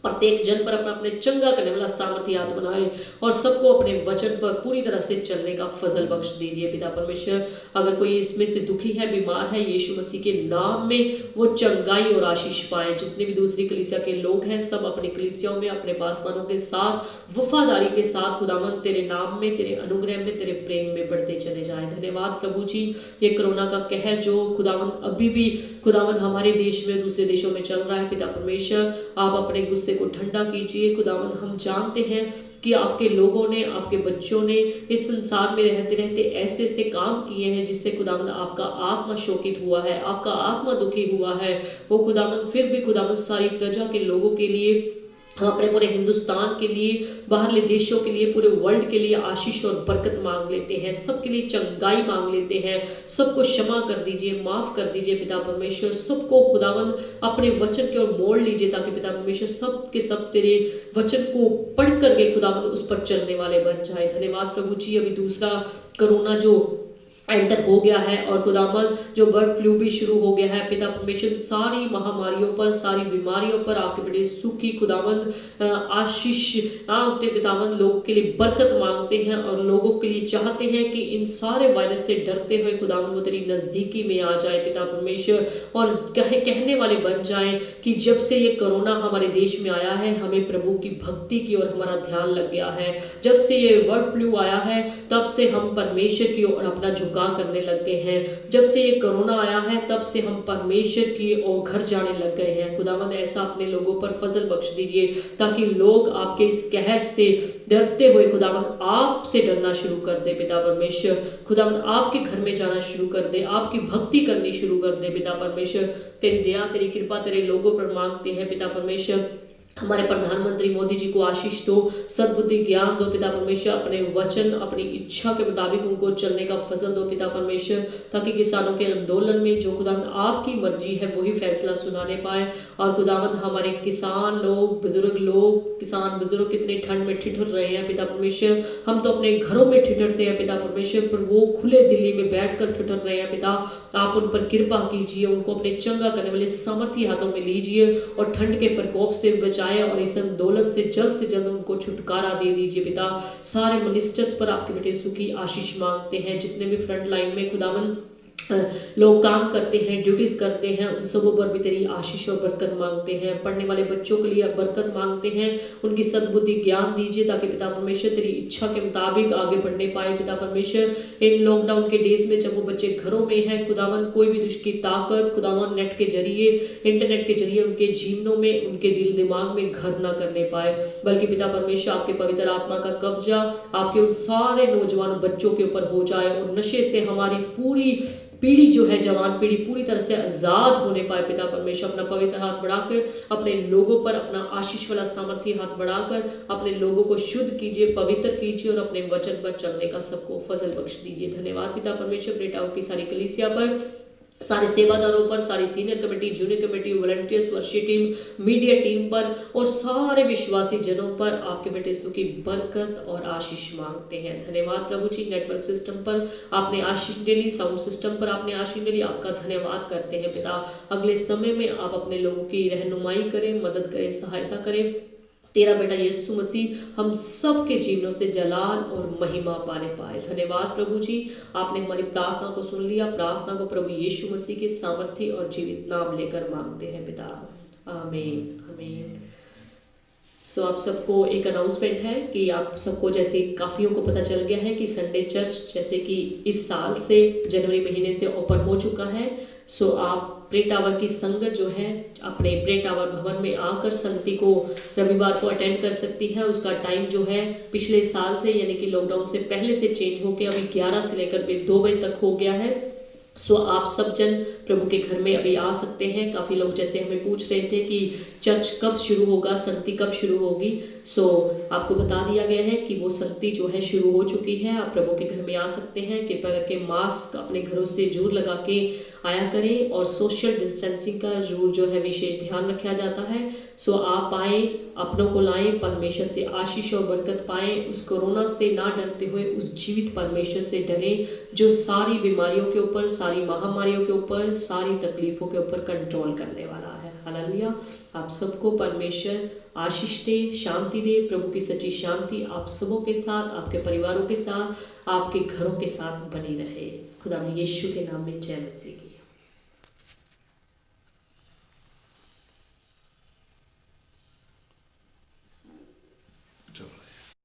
प्रत्येक जन पर अपना अपने चंगा करने वाला सामर्थ्य हाथ बनाए और सबको अपने वचन पर पूरी तरह से चलने का फजल बख्श दीजिए पिता परमेश्वर। अगर कोई इसमें से दुखी है, बीमार है, यीशु मसीह के नाम में वो चंगाई और आशीष पाए। जितने भी दूसरी कलीसिया के लोग हैं सब अपनी कलीसियाओं में अपने पासवानों के साथ वफादारी के साथ खुदावन तेरे नाम में, तेरे अनुग्रह में, तेरे प्रेम में बढ़ते चले जाए। धन्यवाद प्रभु जी। ये कोरोना का कहर जो खुदावन अभी भी खुदावन हमारे देश में, दूसरे देशों में चल रहा है पिता परमेश्वर, आप अपने गुस्से को ठंडा कीजिए खुदावंद। हम जानते हैं कि आपके लोगों ने, आपके बच्चों ने इस संसार में रहते रहते ऐसे ऐसे काम किए हैं जिससे खुदावंद आपका आत्मा शोकित हुआ है, आपका आत्मा दुखी हुआ है। वो खुदावंद फिर भी खुदावंद सारी प्रजा के लोगों के लिए, अपने पूरे हिंदुस्तान के लिए, बाहरले देशों के लिए, पूरे वर्ल्ड के लिए आशीष और बरकत मांग लेते हैं, सबके लिए चंगाई मांग लेते हैं। सबको क्षमा कर दीजिए, माफ कर दीजिए पिता परमेश्वर। सबको खुदावंद अपने वचन की ओर मोड़ लीजिए ताकि पिता परमेश्वर सब के सब तेरे वचन को पढ़ करके खुदावंद उस पर चलने वाले बन जाए। धन्यवाद प्रभु जी। अभी दूसरा कोरोना जो एंटर हो गया है और खुदावंद जो बर्ड फ्लू भी शुरू हो गया है पिता परमेश्वर, सारी महामारियों पर, सारी बीमारियों पर आपके बड़े सुखी खुदावंद आशीष मांगते पितावंद, लोगों के लिए बरकत मांगते हैं और लोगों के लिए चाहते हैं कि इन सारे वायरस से डरते हुए खुदावंद वो तेरी नजदीकी में आ जाए पिता परमेश्वर, और कहने वाले बन जाए कि जब से ये कोरोना हमारे देश में आया है हमें प्रभु की भक्ति की ओर हमारा ध्यान लग गया है। जब से ये बर्ड फ्लू आया है तब से हम परमेश्वर की ओर अपना झुकाव करने लग गए हैं। जब से ये कोरोना आया है तब से हम परमेश्वर की ओर घर जाने लग गए हैं। खुदावंद ऐसा अपने लोगों पर फजल बख्श दीजिए ताकि लोग आपके इस कहर से डरते हुए खुदावंद आपसे डरना शुरू कर दे पिता परमेश्वर। खुदावंद आपके घर में जाना शुरू कर दे, आपकी भक्ति करनी शुरू कर दे पिता परमेश्वर। तेरी दया, तेरी कृपा तेरे लोगों पर मांगते हैं पिता परमेश्वर। हमारे प्रधानमंत्री मोदी जी को आशीष दो, सद्बुद्धि ज्ञान दो पिता परमेश्वर, अपने वचन अपनी इच्छा के मुताबिक उनको चलने का फजल दो पिता परमेश्वर, ताकि किसानों के आंदोलन में जो खुदावंद आपकी मर्जी है वही फैसला सुनाने पाए। और खुदावंद हमारे किसान लोग, बुजुर्ग लोग, किसान बुजुर्ग कितने ठंड में ठिठुर रहे हैं पिता परमेश्वर, हम तो अपने घरों में ठिठुरते हैं पिता परमेश्वर, पर वो खुले दिल्ली में बैठकर ठिठुर रहे हैं पिता। आप उन पर कृपा कीजिए, उनको अपने चंगा करने वाले सामर्थी हाथों में लीजिए और ठंड के प्रकोप से बचाए और इस आंदोलन से जल्द उनको छुटकारा दे दीजिए पिता। सारे मिनिस्टर्स पर आपके बेटे यीशु की आशीष मांगते हैं, जितने भी फ्रंट लाइन में खुदावन लोग काम करते हैं, ड्यूटीज करते हैं, उन सबों पर भी तेरी आशीष और बरकत मांगते हैं। पढ़ने वाले बच्चों के लिए बरकत मांगते हैं, उनकी सद्बुद्धि ज्ञान दीजिए ताकि पिता परमेश्वर तेरी इच्छा के मुताबिक आगे बढ़ने पाए पिता परमेश्वर। इन लॉकडाउन के डेज में जब वो बच्चे घरों में हैं खुदावन, कोई भी दुष्ट की ताकत खुदावन नेट के जरिए, इंटरनेट के जरिए उनके जीवनों में, उनके दिल दिमाग में घर ना करने पाए, बल्कि पिता परमेश्वर आपके पवित्र आत्मा का कब्जा आपके उन सारे नौजवान बच्चों के ऊपर हो जाए और नशे से हमारी पूरी पीढ़ी जो है, जवान पीढ़ी पूरी तरह से आजाद होने पाए पिता परमेश्वर। अपना पवित्र हाथ बढ़ाकर अपने लोगों पर, अपना आशीष वाला सामर्थ्य हाथ बढ़ाकर अपने लोगों को शुद्ध कीजिए, पवित्र कीजिए और अपने वचन पर चलने का सबको फजल बख्श दीजिए। धन्यवाद पिता परमेश्वर बेटाओं की सारी कलीसिया पर, सारे सेवादारों पर, सारी senior committee, junior committee, volunteers, worship team, media team पर और सारे विश्वासी जनों पर आपके बेटे यीशु की बरकत और आशीष मांगते हैं। धन्यवाद प्रभु जी, नेटवर्क सिस्टम पर आपने आशीष डेली, साउंड सिस्टम पर आपने आशीष डेली, आपका धन्यवाद करते हैं पिता। अगले समय में आप अपने लोगों की रहनुमाई करें, मदद करें, सहायता करें। तेरा बेटा यीशु मसीह हम सब के जीवनों से जलाल और महिमा पाने पाए। धन्यवाद प्रभु जी, आपने हमारी प्रार्थना को सुन लिया। प्रार्थना को प्रभु यीशु मसीह के सामर्थ्य और जीवित नाम लेकर मांगते हैं पिता, आमीन आमीन। सो आप सबको एक अनाउंसमेंट है कि आप सबको, जैसे काफियों को पता चल गया है कि संडे चर्च जैसे कि इस साल से जनवरी महीने से ओपन हो चुका है। सो आप प्रे टावर की संगत जो है अपने प्रे टावर भवन में आकर संगति को रविवार को अटेंड कर सकती है। उसका टाइम जो है पिछले साल से यानी कि लॉकडाउन से पहले से चेंज होकर अभी 11 से लेकर 2 बजे तक हो गया है। सो आप सब जन प्रभु के घर में अभी आ सकते हैं। काफ़ी लोग जैसे हमें पूछ रहे थे कि चर्च कब शुरू होगा, संगति कब शुरू होगी। सो आपको बता दिया गया है कि वो संगति जो है शुरू हो चुकी है। आप प्रभु के घर में आ सकते हैं। कृपया करके मास्क अपने घरों से जरूर लगा के आया करें और सोशल डिस्टेंसिंग का जरूर जो है विशेष ध्यान रखा जाता है। सो आप आए, अपनों को लाएं, परमेश्वर से आशीष और बरकत पाएं। उस कोरोना से ना डरते हुए उस जीवित परमेश्वर से डरें जो सारी बीमारियों के ऊपर, सारी महामारियों के ऊपर, सारी तकलीफों के ऊपर कंट्रोल करने वाला है। हालेलुया। आप सबको परमेश्वर आशीष दे, शांति दे। प्रभु की सच्ची शांति आप सबों के साथ, आपके परिवारों के साथ, आपके घरों के साथ बनी रहे। खुदा यीशु के नाम में जय मसीह की।